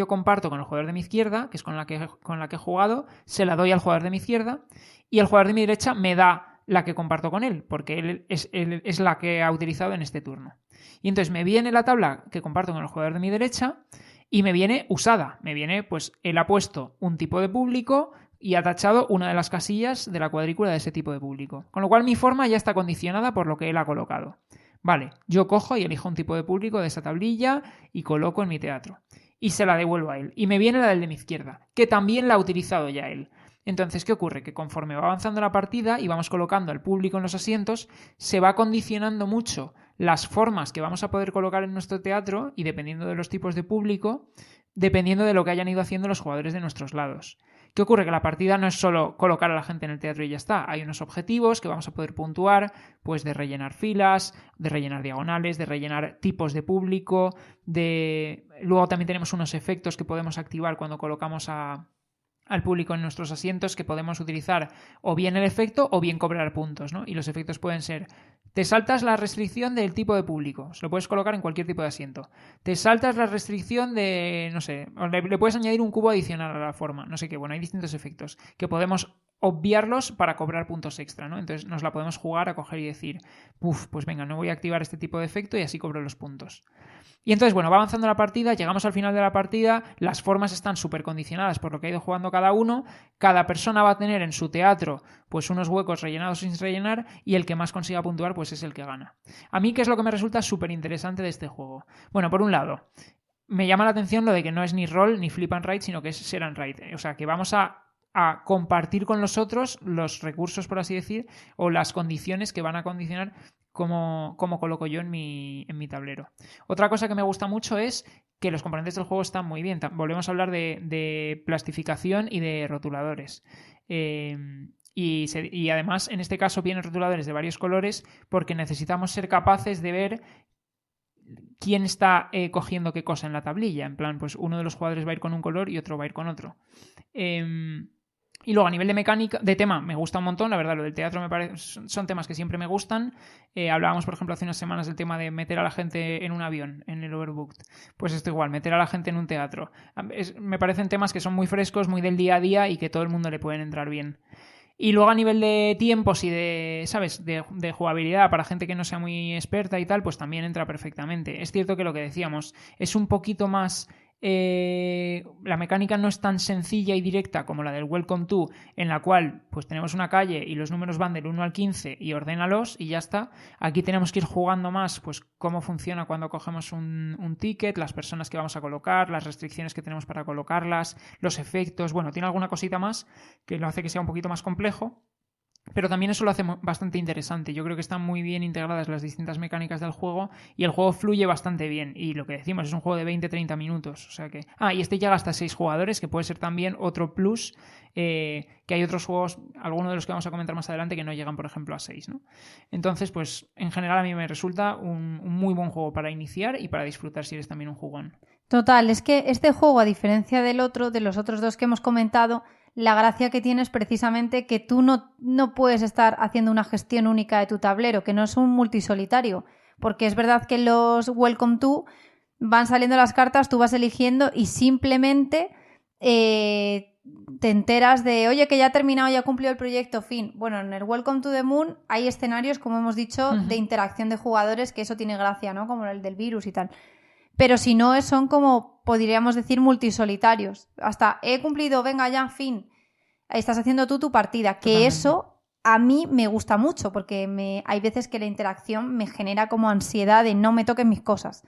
comparto con el jugador de mi izquierda, que es con la que he jugado, se la doy al jugador de mi izquierda y el jugador de mi derecha me da la que comparto con él, porque él es la que ha utilizado en este turno. Y entonces me viene la tabla que comparto con el jugador de mi derecha y me viene usada. Me viene, pues, él ha puesto un tipo de público y ha tachado una de las casillas de la cuadrícula de ese tipo de público. Con lo cual mi forma ya está condicionada por lo que él ha colocado. Vale, yo cojo y elijo un tipo de público de esa tablilla y coloco en mi teatro. y se la devuelvo a él. Y me viene la del de mi izquierda, que también la ha utilizado ya él. Entonces, ¿qué ocurre? Que conforme va avanzando la partida y vamos colocando al público en los asientos, se va condicionando mucho las formas que vamos a poder colocar en nuestro teatro y dependiendo de los tipos de público, dependiendo de lo que hayan ido haciendo los jugadores de nuestros lados. ¿Qué ocurre? Que la partida no es solo colocar a la gente en el teatro y ya está. Hay unos objetivos que vamos a poder puntuar, pues de rellenar filas, de rellenar diagonales, de rellenar tipos de público, luego también tenemos unos efectos que podemos activar cuando colocamos al público en nuestros asientos, que podemos utilizar o bien el efecto o bien cobrar puntos, ¿no? Y los efectos pueden ser: te saltas la restricción del tipo de público, se lo puedes colocar en cualquier tipo de asiento. Te saltas la restricción de, no sé, le puedes añadir un cubo adicional a la forma, no sé qué. Bueno, hay distintos efectos que podemos obviarlos para cobrar puntos extra, ¿no? Entonces nos la podemos jugar a coger y decir, pues venga, no voy a activar este tipo de efecto y así cobro los puntos. Y entonces, bueno, va avanzando la partida, llegamos al final de la partida, las formas están súper condicionadas por lo que ha ido jugando cada uno, cada persona va a tener en su teatro pues unos huecos rellenados sin rellenar y el que más consiga puntuar pues es el que gana. A mí, ¿qué es lo que me resulta súper interesante de este juego? Bueno, por un lado, me llama la atención lo de que no es ni roll ni flip and write, sino que es share and write. O sea, que vamos a compartir con los otros los recursos, por así decir, o las condiciones que van a condicionar cómo coloco yo en mi tablero. Otra cosa que me gusta mucho es que los componentes del juego están muy bien. Volvemos a hablar de plastificación y de rotuladores. Y además, en este caso, vienen rotuladores de varios colores porque necesitamos ser capaces de ver quién está cogiendo qué cosa en la tablilla. En plan, pues uno de los jugadores va a ir con un color y otro va a ir con otro. Y luego a nivel de mecánica, de tema, me gusta un montón, la verdad, lo del teatro me parece, son temas que siempre me gustan. Hablábamos, por ejemplo, hace unas semanas del tema de meter a la gente en un avión, en el Overbooked. Pues esto igual, meter a la gente en un teatro. Me parecen temas que son muy frescos, muy del día a día y que todo el mundo le pueden entrar bien. Y luego a nivel de tiempos y de, ¿sabes?, de jugabilidad para gente que no sea muy experta y tal, pues también entra perfectamente. Es cierto que lo que decíamos es un poquito más... la mecánica no es tan sencilla y directa como la del Welcome to, en la cual pues tenemos una calle y los números van del 1 al 15 y ordénalos y ya está. Aquí tenemos que ir jugando más pues cómo funciona cuando cogemos un ticket, las personas que vamos a colocar, las restricciones que tenemos para colocarlas, los efectos. Bueno, tiene alguna cosita más que lo hace que sea un poquito más complejo. Pero también eso lo hace bastante interesante. Yo creo que están muy bien integradas las distintas mecánicas del juego y el juego fluye bastante bien. Y lo que decimos, es un juego de 20-30 minutos. O sea que... y este llega hasta 6 jugadores, que puede ser también otro plus, que hay otros juegos, algunos de los que vamos a comentar más adelante, que no llegan, por ejemplo, a 6, ¿no? Entonces, pues, en general a mí me resulta un muy buen juego para iniciar y para disfrutar si eres también un jugón. Total, es que este juego, a diferencia de los otros dos que hemos comentado, la gracia que tiene es precisamente que tú no puedes estar haciendo una gestión única de tu tablero, que no es un multisolitario, porque es verdad que los Welcome to van saliendo las cartas, tú vas eligiendo y simplemente te enteras de, oye, que ya ha terminado, ya ha cumplido el proyecto, fin. Bueno, en el Welcome to the Moon hay escenarios, como hemos dicho, de interacción de jugadores, que eso tiene gracia, ¿no? Como el del virus y tal. Pero si no, son como, podríamos decir, multisolitarios. Hasta he cumplido, venga ya, fin. Estás haciendo tú tu partida. Que totalmente. Eso a mí me gusta mucho, porque hay veces que la interacción me genera como ansiedad de no me toquen mis cosas.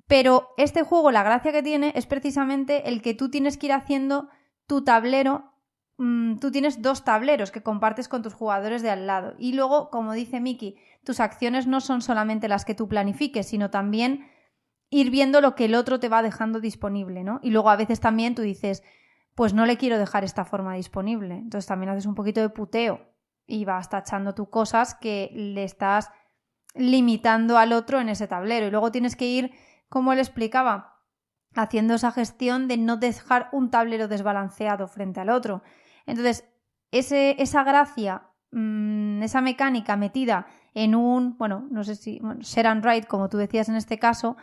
Pero este juego, la gracia que tiene es precisamente el que tú tienes que ir haciendo tu tablero. Tú tienes 2 tableros que compartes con tus jugadores de al lado. Y luego, como dice Miki, tus acciones no son solamente las que tú planifiques, sino también ir viendo lo que el otro te va dejando disponible, ¿no? Y luego a veces también tú dices, pues no le quiero dejar esta forma disponible. Entonces también haces un poquito de puteo y vas tachando tú cosas que le estás limitando al otro en ese tablero. Y luego tienes que ir, como él explicaba, haciendo esa gestión de no dejar un tablero desbalanceado frente al otro. Entonces, esa gracia, esa mecánica metida en un, no sé si, share and write, como tú decías en este caso,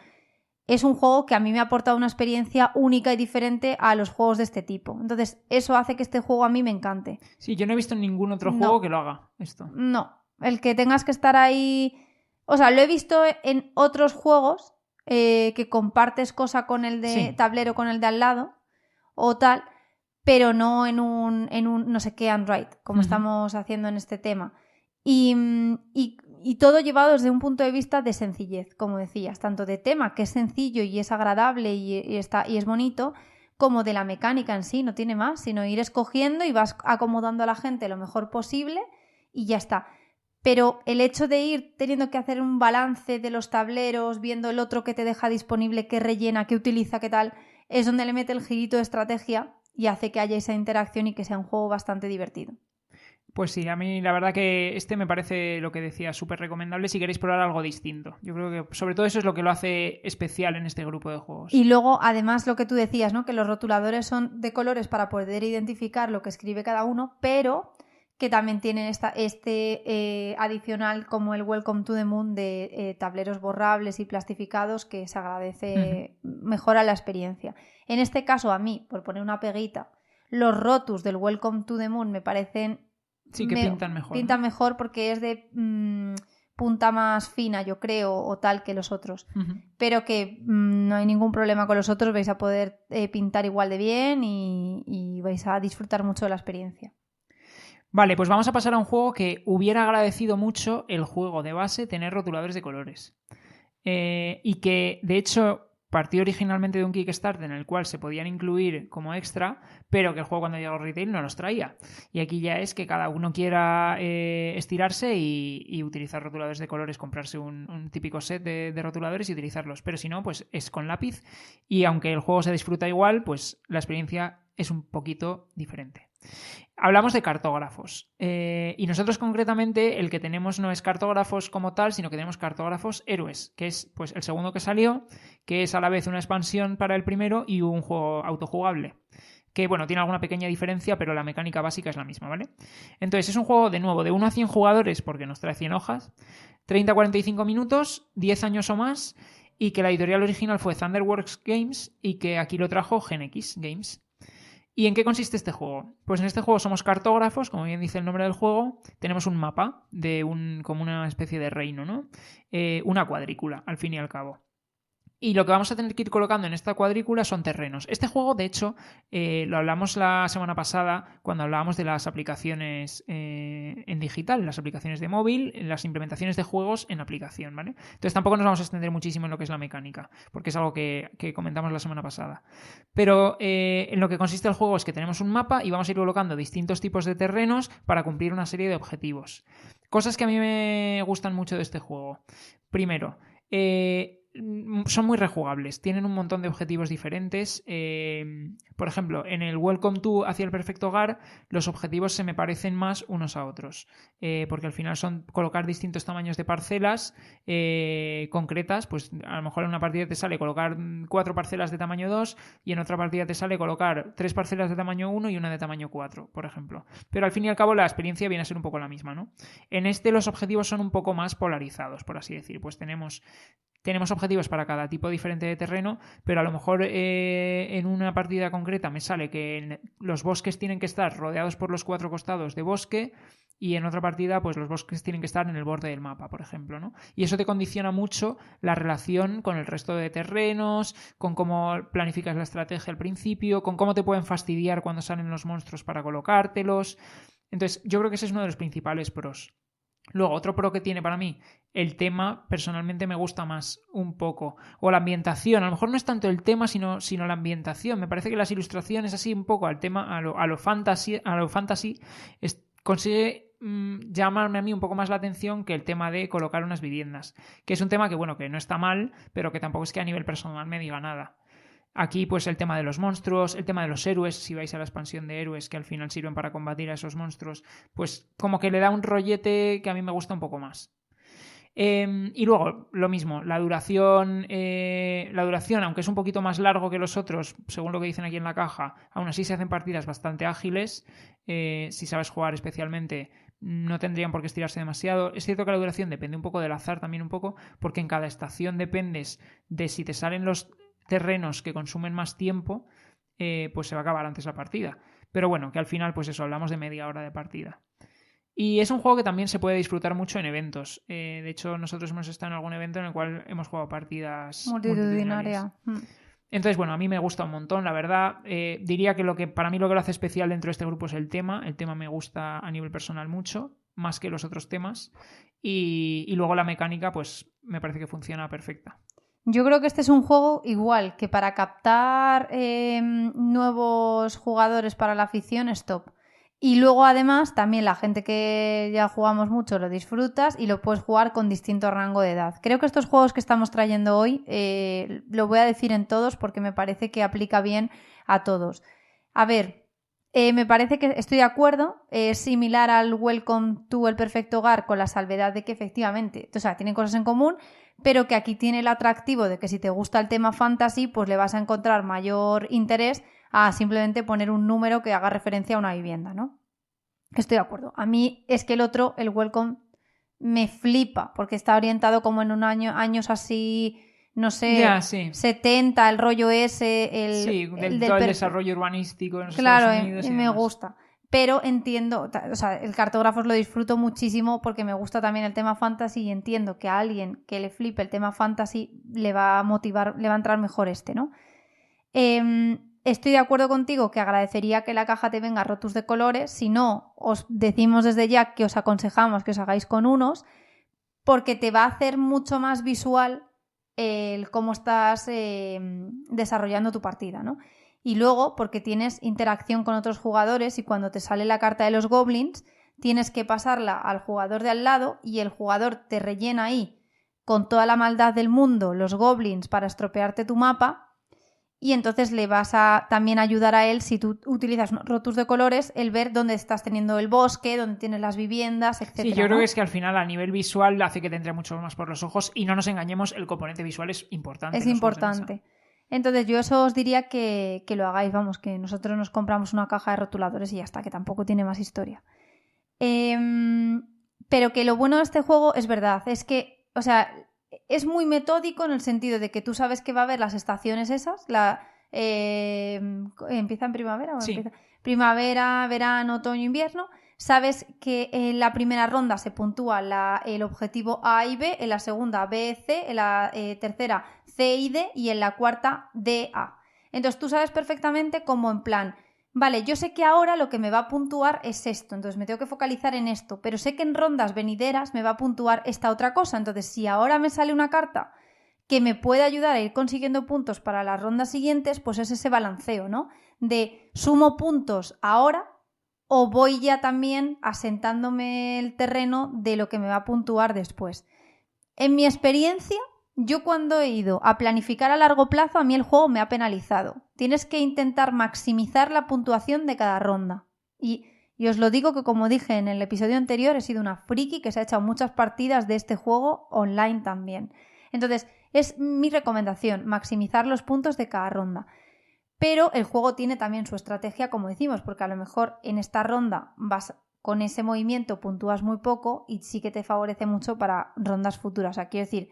es un juego que a mí me ha aportado una experiencia única y diferente a los juegos de este tipo. Entonces, eso hace que este juego a mí me encante. Sí, yo no he visto ningún otro juego que lo haga esto. No, el que tengas que estar ahí... O sea, lo he visto en otros juegos que compartes cosa con el de tablero con el de al lado o tal, pero no en un no sé qué and write, como estamos haciendo en este tema. Y y todo llevado desde un punto de vista de sencillez, como decías, tanto de tema, que es sencillo y es agradable y es bonito, como de la mecánica en sí, no tiene más, sino ir escogiendo y vas acomodando a la gente lo mejor posible y ya está. Pero el hecho de ir teniendo que hacer un balance de los tableros, viendo el otro que te deja disponible, qué rellena, qué utiliza, qué tal, es donde le mete el girito de estrategia y hace que haya esa interacción y que sea un juego bastante divertido. Pues sí, a mí la verdad que este me parece, lo que decía, súper recomendable si queréis probar algo distinto. Yo creo que sobre todo eso es lo que lo hace especial en este grupo de juegos. Y luego, además, lo que tú decías, ¿no? Que los rotuladores son de colores para poder identificar lo que escribe cada uno, pero que también tienen este adicional como el Welcome to the Moon de tableros borrables y plastificados que se agradece, mejora la experiencia. En este caso, a mí, por poner una peguita, los rotus del Welcome to the Moon me parecen... Sí, que pintan mejor. Pintan mejor porque es de punta más fina, yo creo, o tal que los otros. Pero que no hay ningún problema con los otros, vais a poder pintar igual de bien y vais a disfrutar mucho de la experiencia. Vale, pues vamos a pasar a un juego que hubiera agradecido mucho el juego de base tener rotuladores de colores. Y que, de hecho, partió originalmente de un Kickstarter en el cual se podían incluir como extra, pero que el juego cuando llegó a retail no los traía. Y aquí ya es que cada uno quiera estirarse y utilizar rotuladores de colores, comprarse un típico set de rotuladores y utilizarlos. Pero si no, pues es con lápiz. Y aunque el juego se disfruta igual, pues la experiencia es un poquito diferente. Hablamos de cartógrafos y nosotros concretamente el que tenemos no es cartógrafos como tal, sino que tenemos cartógrafos héroes, que es pues el segundo que salió, que es a la vez una expansión para el primero y un juego autojugable, que bueno, tiene alguna pequeña diferencia, pero la mecánica básica es la misma, ¿vale? Entonces es un juego de nuevo de 1 a 100 jugadores porque nos trae 100 hojas, 30 a 45 minutos, 10 años o más, y que la editorial original fue Thunderworks Games y que aquí lo trajo GenX Games. ¿Y en qué consiste este juego? Pues en este juego somos cartógrafos, como bien dice el nombre del juego, tenemos un mapa de como una especie de reino, ¿no? Una cuadrícula, al fin y al cabo. Y lo que vamos a tener que ir colocando en esta cuadrícula son terrenos. Este juego, de hecho, lo hablamos la semana pasada cuando hablábamos de las aplicaciones en digital, las aplicaciones de móvil, las implementaciones de juegos en aplicación, ¿vale? Entonces tampoco nos vamos a extender muchísimo en lo que es la mecánica, porque es algo que comentamos la semana pasada. Pero en lo que consiste el juego es que tenemos un mapa y vamos a ir colocando distintos tipos de terrenos para cumplir una serie de objetivos. Cosas que a mí me gustan mucho de este juego. Primero, son muy rejugables, tienen un montón de objetivos diferentes. Por ejemplo, en el Welcome to hacia el perfecto hogar, los objetivos se me parecen más unos a otros, porque al final son colocar distintos tamaños de parcelas concretas. Pues a lo mejor en una partida te sale colocar 4 parcelas de tamaño 2 y en otra partida te sale colocar 3 parcelas de tamaño 1 y una de tamaño 4, por ejemplo. Pero al fin y al cabo la experiencia viene a ser un poco la misma, ¿no? En este los objetivos son un poco más polarizados, por así decir. Pues tenemos objetivos para cada tipo diferente de terreno, pero a lo mejor en una partida concreta me sale que los bosques tienen que estar rodeados por los 4 costados de bosque y en otra partida pues los bosques tienen que estar en el borde del mapa, por ejemplo, ¿no? Y eso te condiciona mucho la relación con el resto de terrenos, con cómo planificas la estrategia al principio, con cómo te pueden fastidiar cuando salen los monstruos para colocártelos. Entonces yo creo que ese es uno de los principales pros. Luego, otro pro que tiene para mí, el tema personalmente me gusta más un poco. O la ambientación, a lo mejor no es tanto el tema, sino la ambientación. Me parece que las ilustraciones así un poco al tema, a lo fantasy, consigue llamarme a mí un poco más la atención que el tema de colocar unas viviendas. Que es un tema que, bueno, que no está mal, pero que tampoco es que a nivel personal me diga nada. Aquí pues el tema de los monstruos, el tema de los héroes, si vais a la expansión de héroes que al final sirven para combatir a esos monstruos, pues como que le da un rollete que a mí me gusta un poco más. Y luego, lo mismo, la duración, aunque es un poquito más largo que los otros, según lo que dicen aquí en la caja, aún así se hacen partidas bastante ágiles. Si sabes jugar especialmente, no tendrían por qué estirarse demasiado. Es cierto que la duración depende un poco del azar también un poco, porque en cada estación dependes de si te salen los terrenos que consumen más tiempo, pues se va a acabar antes la partida. Pero bueno, que al final, pues eso, hablamos de media hora de partida. Y es un juego que también se puede disfrutar mucho en eventos. De hecho, nosotros hemos estado en algún evento en el cual hemos jugado partidas multitudinarias. Entonces, bueno, a mí me gusta un montón, la verdad. Diría que para mí lo que lo hace especial dentro de este grupo es el tema. El tema me gusta a nivel personal mucho. más que los otros temas. Y luego la mecánica, pues me parece que funciona perfecta. Yo creo que este es un juego igual que para captar nuevos jugadores para la afición es top. Y luego además también la gente que ya jugamos mucho lo disfrutas y lo puedes jugar con distinto rango de edad. Creo que estos juegos que estamos trayendo hoy lo voy a decir en todos porque me parece que aplica bien a todos. A ver, me parece que estoy de acuerdo, es similar al Welcome to El Perfecto Hogar con la salvedad de que efectivamente, o sea, tienen cosas en común, pero que aquí tiene el atractivo de que si te gusta el tema fantasy, pues le vas a encontrar mayor interés a simplemente poner un número que haga referencia a una vivienda, ¿no? Estoy de acuerdo. A mí es que el otro, el Welcome, me flipa, porque está orientado como en años así, no sé, Ya, sí. 70, el rollo ese, todo el desarrollo urbanístico en los claro, Estados Unidos y me demás. gusta. Pero entiendo, o sea, el Cartógrafos lo disfruto muchísimo porque me gusta también el tema fantasy y entiendo que a alguien que le flipe el tema fantasy le va a motivar, le va a entrar mejor ¿no? Estoy de acuerdo contigo que agradecería que la caja te venga rotus de colores, si no, os decimos desde ya que os aconsejamos que os hagáis con unos porque te va a hacer mucho más visual el cómo estás desarrollando tu partida, ¿no? Y luego, porque tienes interacción con otros jugadores y cuando te sale la carta de los goblins, tienes que pasarla al jugador de al lado y el jugador te rellena ahí con toda la maldad del mundo los goblins para estropearte tu mapa y entonces le vas a también ayudar a él, si tú utilizas rotus de colores, el ver dónde estás teniendo el bosque, dónde tienes las viviendas, etc. Sí, yo creo que es que al final a nivel visual hace que te entre mucho más por los ojos y no nos engañemos, el componente visual es importante. Es importante. Entonces yo eso os diría que lo hagáis, vamos, que nosotros nos compramos una caja de rotuladores y ya está, que tampoco tiene más historia. Pero que lo bueno de este juego es verdad, es que, o sea, es muy metódico en el sentido de que tú sabes que va a haber las estaciones esas, ¿empieza en primavera? Sí. Empieza? Primavera, verano, otoño, invierno. Sabes que en la primera ronda se puntúa el objetivo A y B, en la segunda B, C, en la tercera C y D y en la cuarta D, A. Entonces tú sabes perfectamente cómo en plan, vale, yo sé que ahora lo que me va a puntuar es esto, entonces me tengo que focalizar en esto, pero sé que en rondas venideras me va a puntuar esta otra cosa, entonces si ahora me sale una carta que me puede ayudar a ir consiguiendo puntos para las rondas siguientes, pues es ese balanceo, ¿no? De sumo puntos ahora o voy ya también asentándome el terreno de lo que me va a puntuar después. En mi experiencia, yo cuando he ido a planificar a largo plazo, a mí el juego me ha penalizado. Tienes que intentar maximizar la puntuación de cada ronda. Y os lo digo que, como dije en el episodio anterior, he sido una friki que se ha echado muchas partidas de este juego online también. Entonces, es mi recomendación, maximizar los puntos de cada ronda. Pero el juego tiene también su estrategia, como decimos, porque a lo mejor en esta ronda vas con ese movimiento, puntúas muy poco y sí que te favorece mucho para rondas futuras. O sea, quiero decir,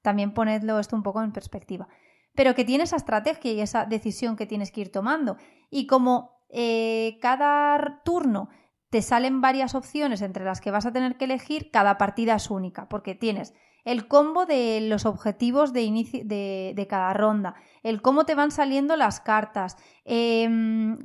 también ponedlo esto un poco en perspectiva. Pero que tiene esa estrategia y esa decisión que tienes que ir tomando. Y como cada turno te salen varias opciones entre las que vas a tener que elegir, cada partida es única, porque tienes el combo de los objetivos de inicio de cada ronda, el cómo te van saliendo las cartas,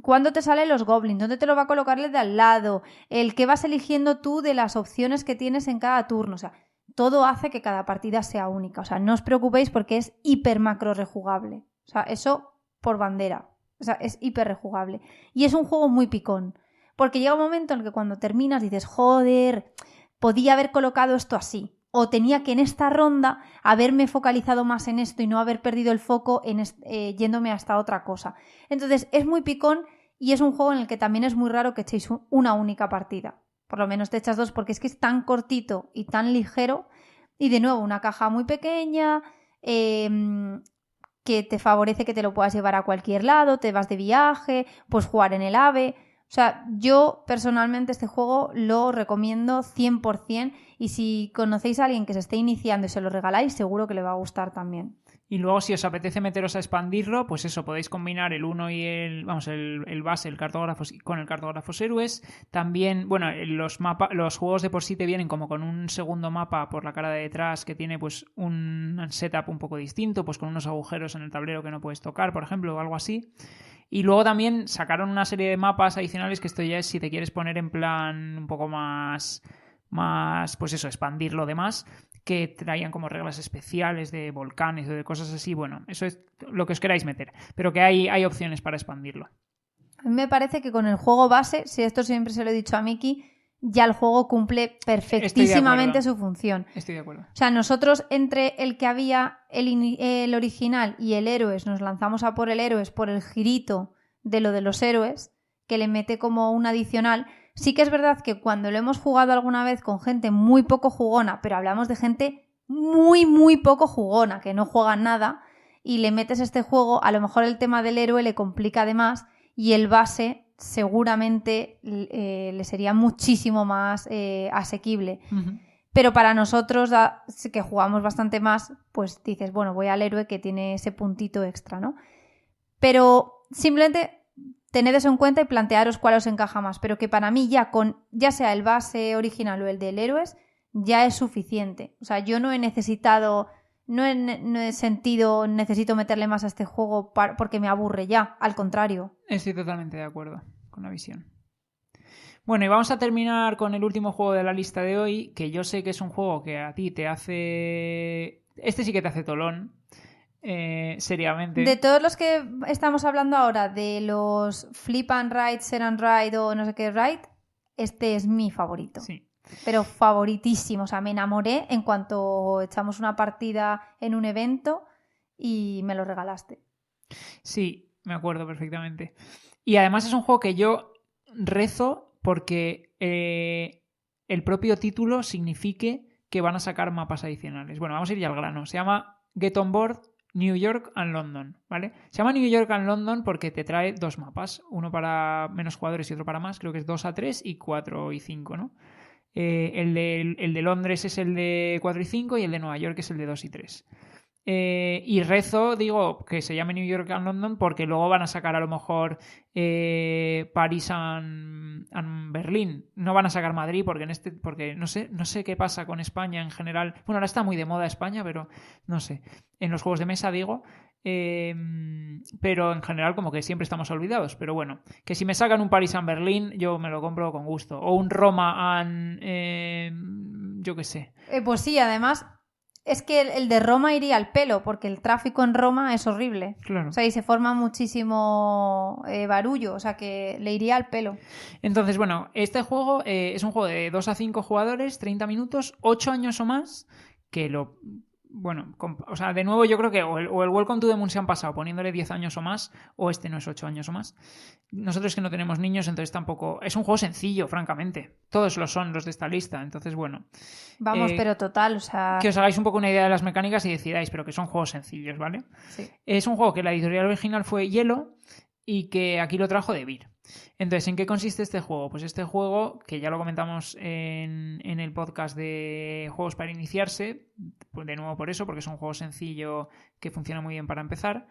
cuándo te salen los goblins, dónde te lo va a colocar el de al lado, el que vas eligiendo tú de las opciones que tienes en cada turno. O sea, todo hace que cada partida sea única. O sea, no os preocupéis porque es hiper macro rejugable. O sea, eso por bandera. O sea, es hiper rejugable. Y es un juego muy picón. Porque llega un momento en el que cuando terminas dices, joder, podía haber colocado esto así. O tenía que en esta ronda haberme focalizado más en esto y no haber perdido el foco yéndome a esta otra cosa. Entonces es muy picón y es un juego en el que también es muy raro que echéis una única partida. Por lo menos te echas dos porque es que es tan cortito y tan ligero. Y de nuevo, una caja muy pequeña que te favorece que te lo puedas llevar a cualquier lado, te vas de viaje, puedes jugar en el AVE. O sea, yo personalmente este juego lo recomiendo 100% y si conocéis a alguien que se esté iniciando y se lo regaláis, seguro que le va a gustar también. Y luego, si os apetece meteros a expandirlo, pues eso, podéis combinar el 1 y el base, el cartógrafos, con el cartógrafos héroes. También, bueno, los juegos de por sí te vienen como con un segundo mapa por la cara de detrás que tiene pues un setup un poco distinto, pues con unos agujeros en el tablero que no puedes tocar, por ejemplo, o algo así. Y luego también sacaron una serie de mapas adicionales que esto ya es si te quieres poner en plan un poco más pues eso, expandir lo demás, que traían como reglas especiales de volcanes o de cosas así. Bueno, eso es lo que os queráis meter, pero que hay opciones para expandirlo. A mí me parece que con el juego base, si esto siempre se lo he dicho a Miki, ya el juego cumple perfectísimamente su función. Estoy de acuerdo. O sea, nosotros entre el que había el original y el Héroes nos lanzamos a por el Héroes por el girito de lo de los héroes, que le mete como un adicional. Sí que es verdad que cuando lo hemos jugado alguna vez con gente muy poco jugona, pero hablamos de gente muy, muy poco jugona, que no juega nada, y le metes este juego, a lo mejor el tema del héroe le complica además y el base seguramente le sería muchísimo más asequible. Uh-huh. Pero para nosotros, que jugamos bastante más, pues dices, bueno, voy al héroe que tiene ese puntito extra, ¿no? Pero simplemente tened eso en cuenta y plantearos cuál os encaja más. Pero que para mí ya sea el base original o el del héroes, ya es suficiente. O sea, yo no he necesitado... No he sentido necesito meterle más a este juego porque me aburre ya, al contrario. Estoy totalmente de acuerdo con la visión. Bueno, y vamos a terminar con el último juego de la lista de hoy, que yo sé que es un juego que a ti te hace... Este sí que te hace tolón, seriamente. De todos los que estamos hablando ahora, de los Flip and Ride, Set and Ride o no sé qué Ride, este es mi favorito. Sí. Pero favoritísimo, o sea, me enamoré en cuanto echamos una partida en un evento y me lo regalaste. Sí, me acuerdo perfectamente. Y además es un juego que yo rezo porque el propio título signifique que van a sacar mapas adicionales. Bueno, vamos a ir ya al grano. Se llama Get On Board New York and London, ¿vale? Se llama New York and London porque te trae dos mapas, uno para menos jugadores y otro para más, creo que es 2 a 3 y 4 y 5, ¿no? El de Londres es el de 4 y 5 y el de Nueva York es el de 2 y 3. Y rezo, digo, que se llame New York and London porque luego van a sacar a lo mejor París and Berlín. No van a sacar Madrid porque no sé qué pasa con España en general. Bueno, ahora está muy de moda España, pero no sé. En los juegos de mesa digo. Pero en general como que siempre estamos olvidados. Pero bueno, que si me sacan un París and Berlín, yo me lo compro con gusto. O un Roma and... yo qué sé. Pues sí, además... Es que el de Roma iría al pelo, porque el tráfico en Roma es horrible. Claro. O sea, y se forma muchísimo barullo, o sea, que le iría al pelo. Entonces, bueno, este juego es un juego de 2 a 5 jugadores, 30 minutos, 8 años o más, que lo... Bueno, o sea, de nuevo yo creo que o el Welcome to the Moon se han pasado poniéndole 10 años o más, o este no es 8 años o más. Nosotros que no tenemos niños, entonces tampoco... Es un juego sencillo, francamente. Todos lo son los de esta lista, entonces bueno. Vamos, pero total, o sea... Que os hagáis un poco una idea de las mecánicas y decidáis, pero que son juegos sencillos, ¿vale? Sí. Es un juego que la editorial original fue Yellow y que aquí lo trajo de Beer. Entonces, ¿en qué consiste este juego? Pues este juego, que ya lo comentamos en el podcast de juegos para iniciarse, pues de nuevo por eso, porque es un juego sencillo que funciona muy bien para empezar,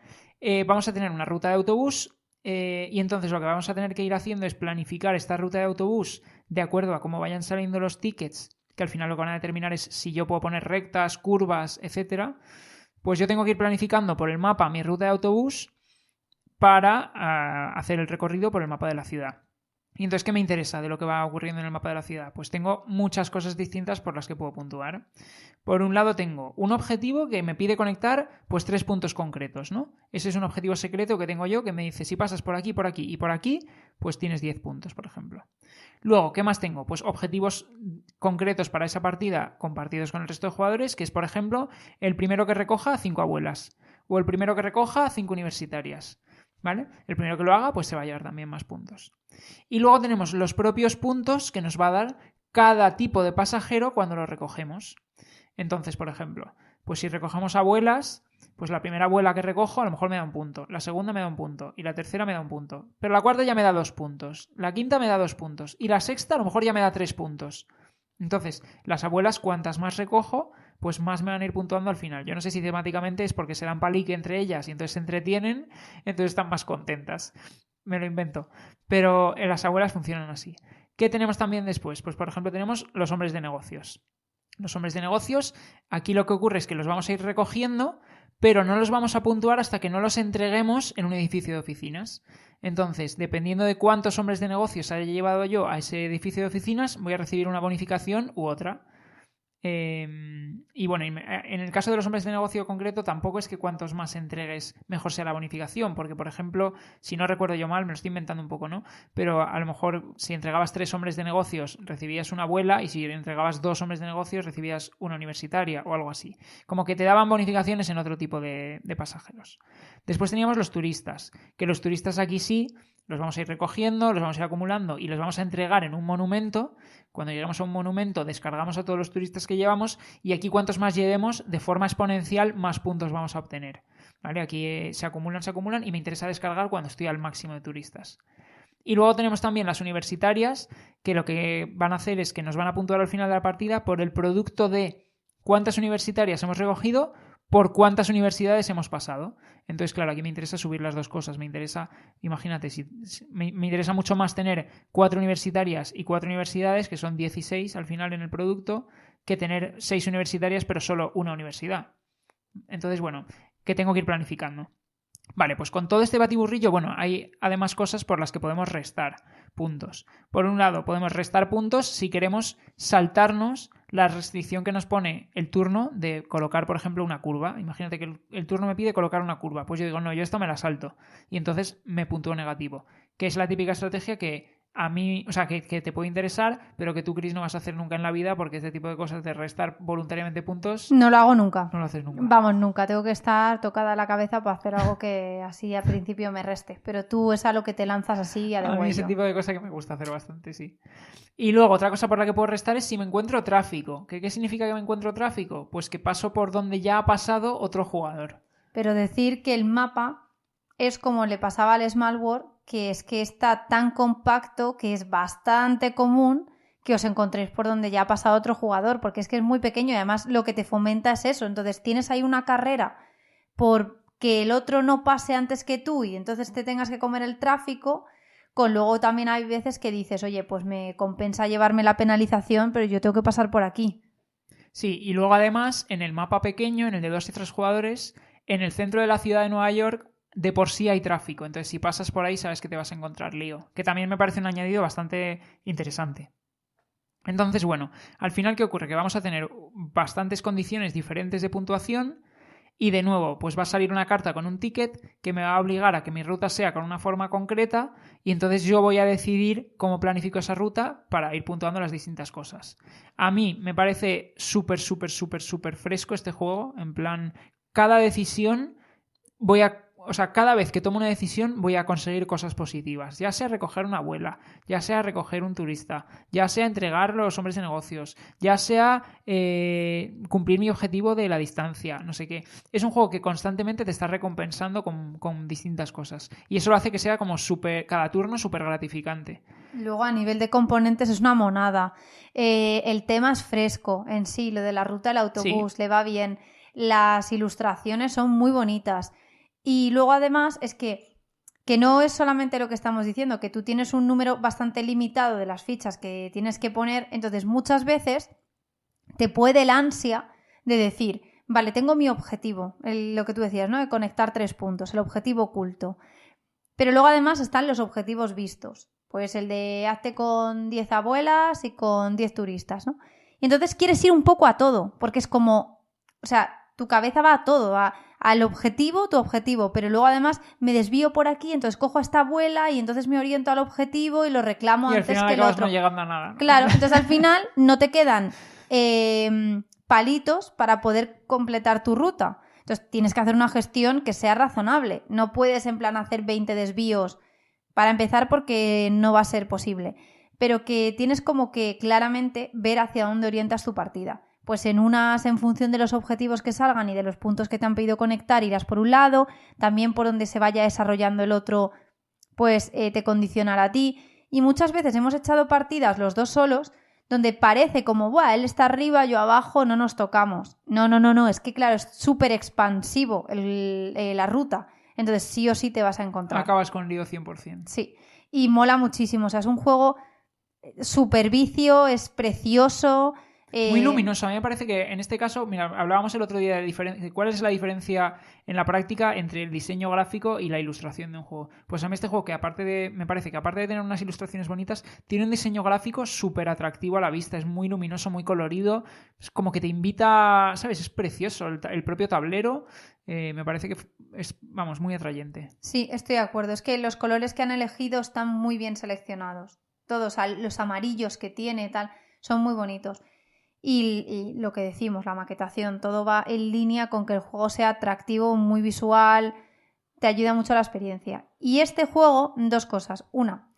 vamos a tener una ruta de autobús y entonces lo que vamos a tener que ir haciendo es planificar esta ruta de autobús de acuerdo a cómo vayan saliendo los tickets, que al final lo que van a determinar es si yo puedo poner rectas, curvas, etcétera. Pues yo tengo que ir planificando por el mapa mi ruta de autobús para hacer el recorrido por el mapa de la ciudad. Y entonces, ¿qué me interesa de lo que va ocurriendo en el mapa de la ciudad? Pues tengo muchas cosas distintas por las que puedo puntuar. Por un lado tengo un objetivo que me pide conectar pues 3 puntos concretos, ¿no? Ese es un objetivo secreto que tengo yo que me dice si pasas por aquí y por aquí, pues tienes 10 puntos, por ejemplo. Luego, ¿qué más tengo? Pues objetivos concretos para esa partida compartidos con el resto de jugadores, que es, por ejemplo, el primero que recoja 5 abuelas o el primero que recoja 5 universitarias. ¿Vale? El primero que lo haga, pues se va a llevar también más puntos. Y luego tenemos los propios puntos que nos va a dar cada tipo de pasajero cuando lo recogemos. Entonces, por ejemplo, pues si recogemos abuelas, pues la primera abuela que recojo a lo mejor me da un punto, la segunda me da un punto y la tercera me da un punto. Pero la cuarta ya me da 2 puntos, la quinta me da 2 puntos y la sexta a lo mejor ya me da 3 puntos. Entonces, las abuelas, cuantas más recojo, pues más me van a ir puntuando al final. Yo no sé si temáticamente es porque se dan palique entre ellas y entonces se entretienen, entonces están más contentas. Me lo invento. Pero las abuelas funcionan así. ¿Qué tenemos también después? Pues, por ejemplo, tenemos los hombres de negocios. Los hombres de negocios, aquí lo que ocurre es que los vamos a ir recogiendo pero no los vamos a puntuar hasta que no los entreguemos en un edificio de oficinas. Entonces, dependiendo de cuántos hombres de negocios haya llevado yo a ese edificio de oficinas, voy a recibir una bonificación u otra. Y bueno, en el caso de los hombres de negocio concreto, tampoco es que cuantos más entregues mejor sea la bonificación, porque por ejemplo, si no recuerdo yo mal, me lo estoy inventando un poco, ¿no? Pero a lo mejor si entregabas 3 hombres de negocios recibías una abuela, y si entregabas 2 hombres de negocios recibías una universitaria o algo así. Como que te daban bonificaciones en otro tipo de pasajeros. Después teníamos los turistas, que los turistas aquí sí los vamos a ir recogiendo, los vamos a ir acumulando y los vamos a entregar en un monumento. Cuando lleguemos a un monumento descargamos a todos los turistas que llevamos, y aquí cuantos más llevemos, de forma exponencial más puntos vamos a obtener, ¿vale? Aquí se acumulan y me interesa descargar cuando estoy al máximo de turistas. Y luego tenemos también las universitarias, que lo que van a hacer es que nos van a puntuar al final de la partida por el producto de cuántas universitarias hemos recogido por cuántas universidades hemos pasado. Entonces, claro, aquí me interesa subir las dos cosas. Me interesa, imagínate, me interesa mucho más tener 4 universitarias y 4 universidades, que son 16 al final en el producto, que tener 6 universitarias pero solo una universidad. Entonces, bueno, que tengo que ir planificando. Vale, pues con todo este batiburrillo, bueno, hay además cosas por las que podemos restar puntos. Por un lado, podemos restar puntos si queremos saltarnos la restricción que nos pone el turno de colocar, por ejemplo, una curva. Imagínate que el turno me pide colocar una curva. Pues yo digo, no, yo esto me la salto. Y entonces me puntúo negativo. Que es la típica estrategia que a mí, o sea, que te puede interesar, pero que tú, Chris, no vas a hacer nunca en la vida, porque este tipo de cosas de restar voluntariamente puntos... No lo hago nunca. No lo haces nunca. Vamos, nunca. Tengo que estar tocada la cabeza para hacer algo que así al principio me reste. Pero tú es a lo que te lanzas así a de A mí ese huello. tipo de cosa que me gusta hacer bastante, sí. Y luego, otra cosa por la que puedo restar es si me encuentro tráfico. ¿Qué significa que me encuentro tráfico? Pues que paso por donde ya ha pasado otro jugador. Pero decir que el mapa es como le pasaba al Small World, que es que está tan compacto que es bastante común que os encontréis por donde ya ha pasado otro jugador, porque es que es muy pequeño y además lo que te fomenta es eso. Entonces tienes ahí una carrera por que el otro no pase antes que tú y entonces te tengas que comer el tráfico, con luego también hay veces que dices, oye, pues me compensa llevarme la penalización, pero yo tengo que pasar por aquí. Sí, y luego además en el mapa pequeño, en el de 2 y 3 jugadores, en el centro de la ciudad de Nueva York, de por sí hay tráfico. Entonces si pasas por ahí sabes que te vas a encontrar lío. Que también me parece un añadido bastante interesante. Entonces, bueno, al final, ¿qué ocurre? Que vamos a tener bastantes condiciones diferentes de puntuación y, de nuevo, pues va a salir una carta con un ticket que me va a obligar a que mi ruta sea con una forma concreta, y entonces yo voy a decidir cómo planifico esa ruta para ir puntuando las distintas cosas. A mí me parece súper fresco este juego. En plan, cada decisión cada vez que tomo una decisión voy a conseguir cosas positivas, ya sea recoger una abuela, ya sea recoger un turista, ya sea entregar a los hombres de negocios, ya sea cumplir mi objetivo de la distancia, no sé qué. Es un juego que constantemente te está recompensando con distintas cosas, y eso lo hace que sea como cada turno súper gratificante. Luego a nivel de componentes es una monada. El tema es fresco en sí, lo de la ruta del autobús, sí, le va bien. Las ilustraciones son muy bonitas. Y luego además es que no es solamente lo que estamos diciendo, que tú tienes un número bastante limitado de las fichas que tienes que poner, entonces muchas veces te puede el ansia de decir, vale, tengo mi objetivo, lo que tú decías, ¿no? De conectar 3 puntos, el objetivo oculto. Pero luego además están los objetivos vistos, pues el de hazte con 10 abuelas y con 10 turistas, ¿no? Y entonces quieres ir un poco a todo, porque es como, o sea, tu cabeza va a todo, al objetivo, tu objetivo, pero luego además me desvío por aquí, entonces cojo a esta abuela y entonces me oriento al objetivo y lo reclamo y antes al final que el otro. No llegando a nada, ¿no? Claro, entonces al final no te quedan palitos para poder completar tu ruta. Entonces tienes que hacer una gestión que sea razonable. No puedes en plan hacer 20 desvíos para empezar porque no va a ser posible. Pero que tienes como que claramente ver hacia dónde orientas tu partida. Pues en unas, en función de los objetivos que salgan y de los puntos que te han pedido conectar, irás por un lado, también por donde se vaya desarrollando el otro, pues te condicionará a ti. Y muchas veces hemos echado partidas los dos solos, donde parece como, ¡buah! Él está arriba, yo abajo, no nos tocamos. No, es que claro, es súper expansivo la ruta. Entonces sí o sí te vas a encontrar. Acabas con lío 100%. Sí, y mola muchísimo, o sea, es un juego súper vicio, es precioso... Muy luminoso. A mí me parece que en este caso, mira, hablábamos el otro día de cuál es la diferencia en la práctica entre el diseño gráfico y la ilustración de un juego. Pues a mí este juego, me parece que aparte de tener unas ilustraciones bonitas, tiene un diseño gráfico súper atractivo a la vista. Es muy luminoso, muy colorido. Es como que te invita, ¿sabes? Es precioso. El propio tablero me parece que es, vamos, muy atrayente. Sí, estoy de acuerdo. Es que los colores que han elegido están muy bien seleccionados. Todos, los amarillos que tiene, tal, son muy bonitos. Y lo que decimos, la maquetación, todo va en línea con que el juego sea atractivo, muy visual, te ayuda mucho a la experiencia. Y este juego, dos cosas. Una,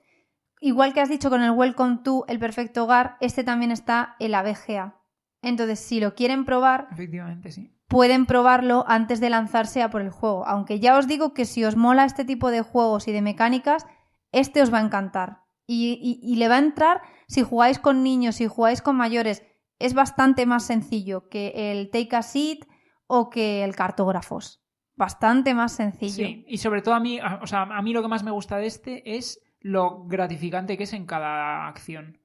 igual que has dicho con el Welcome to El Perfecto Hogar, este también está en la BGA. Entonces, si lo quieren probar, efectivamente, sí, pueden probarlo antes de lanzarse a por el juego. Aunque ya os digo que si os mola este tipo de juegos y de mecánicas, este os va a encantar. Y le va a entrar si jugáis con niños, si jugáis con mayores. Es bastante más sencillo que el Take a Seat o que el Cartógrafos. Bastante más sencillo. Sí, y sobre todo a mí lo que más me gusta de este es lo gratificante que es en cada acción.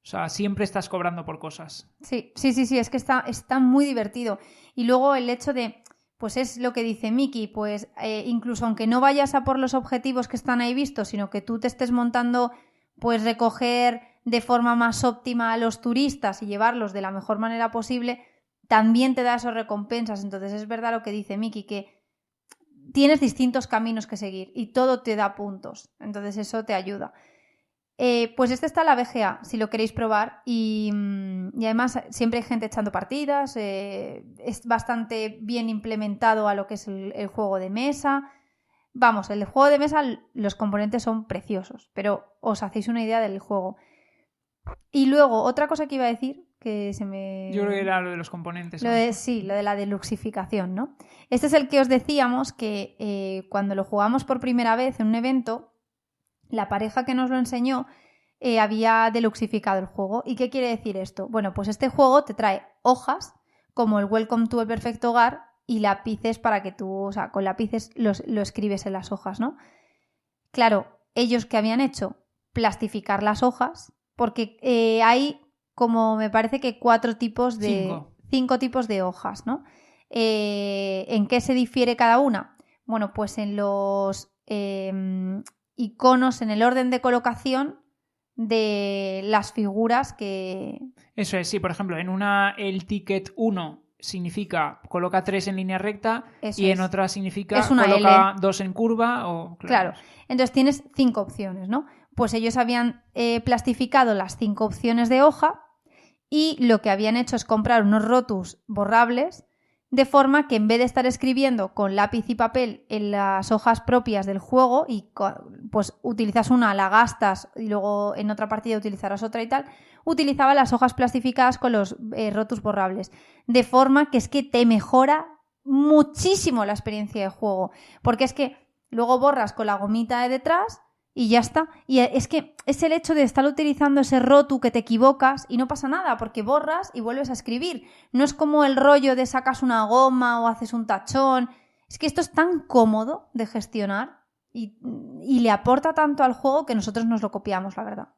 O sea, siempre estás cobrando por cosas. Sí, es que está muy divertido. Y luego el hecho de, pues es lo que dice Miki, pues incluso aunque no vayas a por los objetivos que están ahí vistos, sino que tú te estés montando, pues recoger de forma más óptima a los turistas y llevarlos de la mejor manera posible, también te da esas recompensas. Entonces es verdad lo que dice Miki, que tienes distintos caminos que seguir y todo te da puntos. Entonces eso te ayuda. Pues este está en la BGA, si lo queréis probar. Y además siempre hay gente echando partidas. Es bastante bien implementado a lo que es el juego de mesa. Vamos, el juego de mesa, los componentes son preciosos, pero os hacéis una idea del juego. Y luego, otra cosa que iba a decir, que se me... Yo creo que era lo de los componentes. Sí, lo de la deluxificación, ¿no? Este es el que os decíamos que cuando lo jugamos por primera vez en un evento, la pareja que nos lo enseñó había deluxificado el juego. ¿Y qué quiere decir esto? Bueno, pues este juego te trae hojas, como el Welcome to El Perfecto Hogar, y lápices para que tú, o sea, con lápices lo escribes en las hojas, ¿no? Claro, ellos que habían hecho plastificar las hojas, porque hay como me parece que 5 tipos de hojas, ¿no? ¿En qué se difiere cada una? Bueno, pues en los iconos, en el orden de colocación de las figuras que... Eso es, sí, por ejemplo, en una el ticket 1 significa coloca 3 en línea recta. Eso y en otra significa coloca L. 2 en curva o... Claro, entonces tienes 5 opciones, ¿no? Pues ellos habían plastificado las 5 opciones de hoja y lo que habían hecho es comprar unos rotus borrables, de forma que en vez de estar escribiendo con lápiz y papel en las hojas propias del juego y pues utilizas una, la gastas y luego en otra partida utilizarás otra y tal, utilizaba las hojas plastificadas con los rotus borrables, de forma que es que te mejora muchísimo la experiencia de juego, porque es que luego borras con la gomita de detrás y ya está. Y es que es el hecho de estar utilizando ese rotu que te equivocas y no pasa nada porque borras y vuelves a escribir. No es como el rollo de sacas una goma o haces un tachón. Es que esto es tan cómodo de gestionar y le aporta tanto al juego que nosotros nos lo copiamos, la verdad.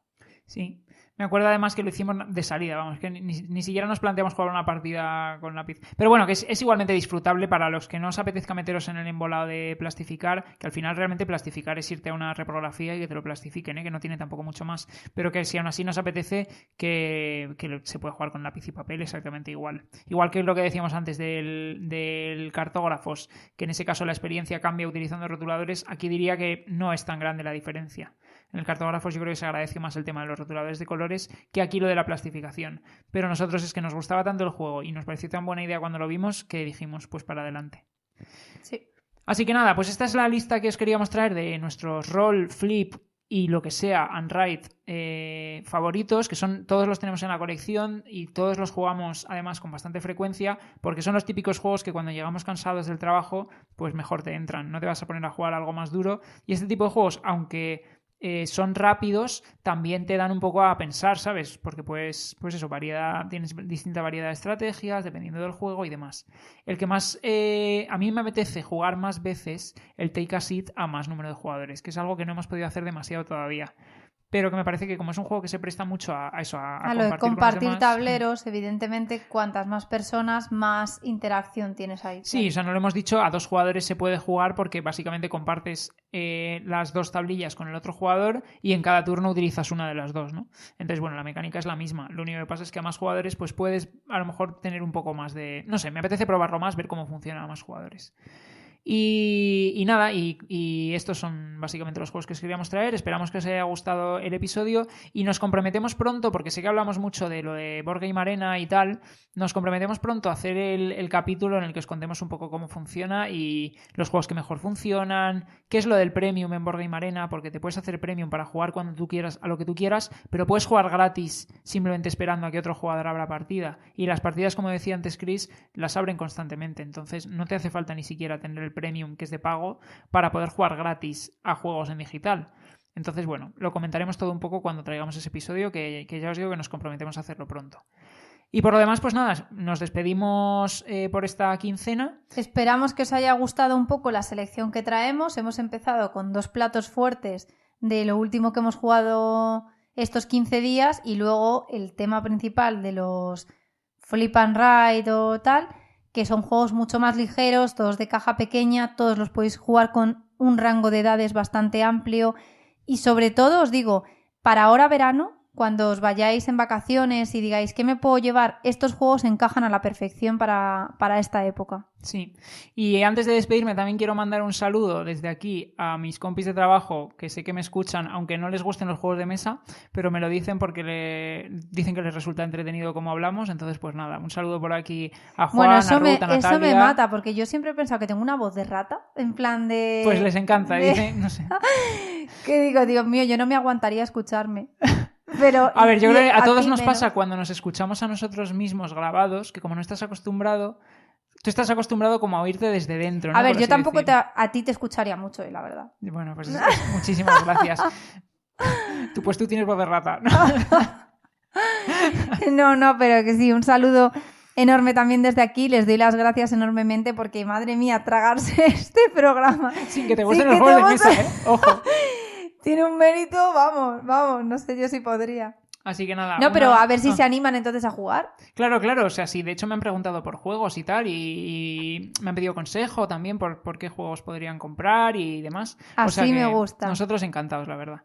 Sí. Me acuerdo además que lo hicimos de salida, vamos, que ni siquiera nos planteamos jugar una partida con lápiz. Pero bueno, que es igualmente disfrutable para los que no os apetezca meteros en el embolado de plastificar, que al final realmente plastificar es irte a una reprografía y que te lo plastifiquen, que no tiene tampoco mucho más. Pero que si aún así nos apetece, que se puede jugar con lápiz y papel exactamente igual. Igual que lo que decíamos antes del cartógrafos, que en ese caso la experiencia cambia utilizando rotuladores, aquí diría que no es tan grande la diferencia. En el cartógrafos yo creo que se agradece más el tema de los rotuladores de colores que aquí lo de la plastificación. Pero nosotros es que nos gustaba tanto el juego y nos pareció tan buena idea cuando lo vimos que dijimos, pues para adelante. Sí. Así que nada, pues esta es la lista que os queríamos traer de nuestros roll, flip y lo que sea, and write favoritos, que son todos los tenemos en la colección y todos los jugamos además con bastante frecuencia, porque son los típicos juegos que cuando llegamos cansados del trabajo, pues mejor te entran. No te vas a poner a jugar algo más duro. Y este tipo de juegos, aunque son rápidos, también te dan un poco a pensar, ¿sabes? Porque pues eso, tienes distinta variedad de estrategias dependiendo del juego y demás. El que más a mí me apetece jugar más veces el Take a Seat a más número de jugadores, que es algo que no hemos podido hacer demasiado todavía. pero que me parece que como es un juego que se presta mucho a eso, a lo de compartir con los compartir demás. tableros, evidentemente, cuantas más personas, más interacción tienes ahí. Sí, o sea, no lo hemos dicho, a 2 jugadores se puede jugar porque básicamente compartes las 2 tablillas con el otro jugador y en cada turno utilizas una de las 2, ¿no? Entonces, bueno, la mecánica es la misma. Lo único que pasa es que a más jugadores pues puedes a lo mejor tener un poco más de... No sé, me apetece probarlo más, ver cómo funciona a más jugadores. Y nada, y estos son básicamente los juegos que os queríamos traer. Esperamos que os haya gustado el episodio y nos comprometemos pronto, porque sé que hablamos mucho de lo de Board Game Arena y tal, nos comprometemos pronto a hacer el capítulo en el que os contemos un poco cómo funciona y los juegos que mejor funcionan, qué es lo del Premium en Board Game Arena, porque te puedes hacer Premium para jugar cuando tú quieras, a lo que tú quieras, pero puedes jugar gratis simplemente esperando a que otro jugador abra partida. Y las partidas, como decía antes Chris, las abren constantemente, entonces no te hace falta ni siquiera tener el Premium, que es de pago, para poder jugar gratis a juegos en digital. Entonces, bueno, lo comentaremos todo un poco cuando traigamos ese episodio, que ya os digo que nos comprometemos a hacerlo pronto. Y por lo demás, pues nada, nos despedimos por esta quincena. Esperamos que os haya gustado un poco la selección que traemos. Hemos empezado con 2 platos fuertes de lo último que hemos jugado estos 15 días y luego el tema principal de los Flip and Ride o tal, que son juegos mucho más ligeros, todos de caja pequeña, todos los podéis jugar con un rango de edades bastante amplio y sobre todo os digo, para ahora verano, cuando os vayáis en vacaciones y digáis ¿qué me puedo llevar? Estos juegos encajan a la perfección para esta época. Sí, y antes de despedirme también quiero mandar un saludo desde aquí a mis compis de trabajo que sé que me escuchan, aunque no les gusten los juegos de mesa, pero me lo dicen porque dicen que les resulta entretenido como hablamos, entonces pues nada, un saludo por aquí a Juan, bueno, a Ruth, a Natalia. Eso me mata, porque yo siempre he pensado que tengo una voz de rata, en plan de... Pues les encanta, dicen, no sé. Que digo, Dios mío, yo no me aguantaría escucharme. Pero, a ver, yo creo que a todos nos menos. pasa cuando nos escuchamos a nosotros mismos grabados, que como no estás acostumbrado, tú estás acostumbrado como a oírte desde dentro, ¿no? A ver, por yo así tampoco decir. a ti te escucharía mucho, la verdad. Bueno, pues muchísimas gracias. Tú tienes voz de rata. No, pero que sí, un saludo enorme también desde aquí. Les doy las gracias enormemente porque, madre mía, tragarse este programa. Sin que te gusten los juegos de mesa, ¿eh? Ojo. Tiene un mérito, vamos, no sé yo si podría. Así que nada. No, pero a ver si se animan entonces a jugar. Claro, o sea, sí, de hecho me han preguntado por juegos y tal, y me han pedido consejo también por qué juegos podrían comprar y demás. Así o sea que me gusta. Nosotros encantados, la verdad.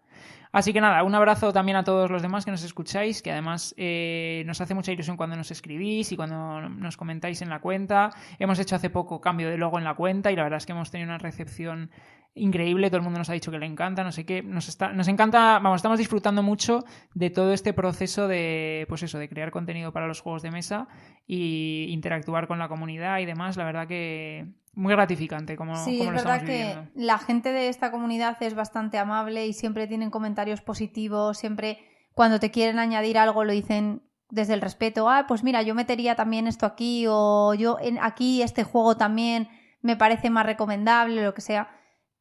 Así que nada, un abrazo también a todos los demás que nos escucháis, que además nos hace mucha ilusión cuando nos escribís y cuando nos comentáis en la cuenta. Hemos hecho hace poco cambio de logo en la cuenta y la verdad es que hemos tenido una recepción increíble, todo el mundo nos ha dicho que le encanta, no sé qué, nos encanta, vamos, estamos disfrutando mucho de todo este proceso de, pues eso, de crear contenido para los juegos de mesa y interactuar con la comunidad y demás, la verdad que muy gratificante como sí, lo es verdad estamos viviendo. que la gente de esta comunidad es bastante amable y siempre tienen comentarios positivos, siempre cuando te quieren añadir algo lo dicen desde el respeto, pues mira, yo metería también esto aquí o yo aquí este juego también me parece más recomendable, lo que sea.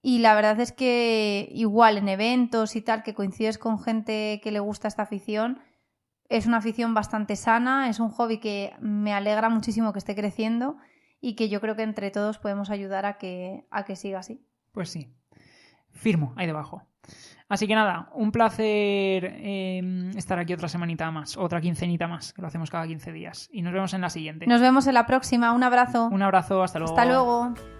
Y la verdad es que igual en eventos y tal, que coincides con gente que le gusta esta afición, es una afición bastante sana, es un hobby que me alegra muchísimo que esté creciendo y que yo creo que entre todos podemos ayudar a que siga así. Pues sí, firmo ahí debajo. Así que nada, un placer estar aquí otra semanita más, otra quincenita más, que lo hacemos cada 15 días. Y nos vemos en la siguiente. Nos vemos en la próxima, un abrazo. Un abrazo, hasta luego. Hasta luego.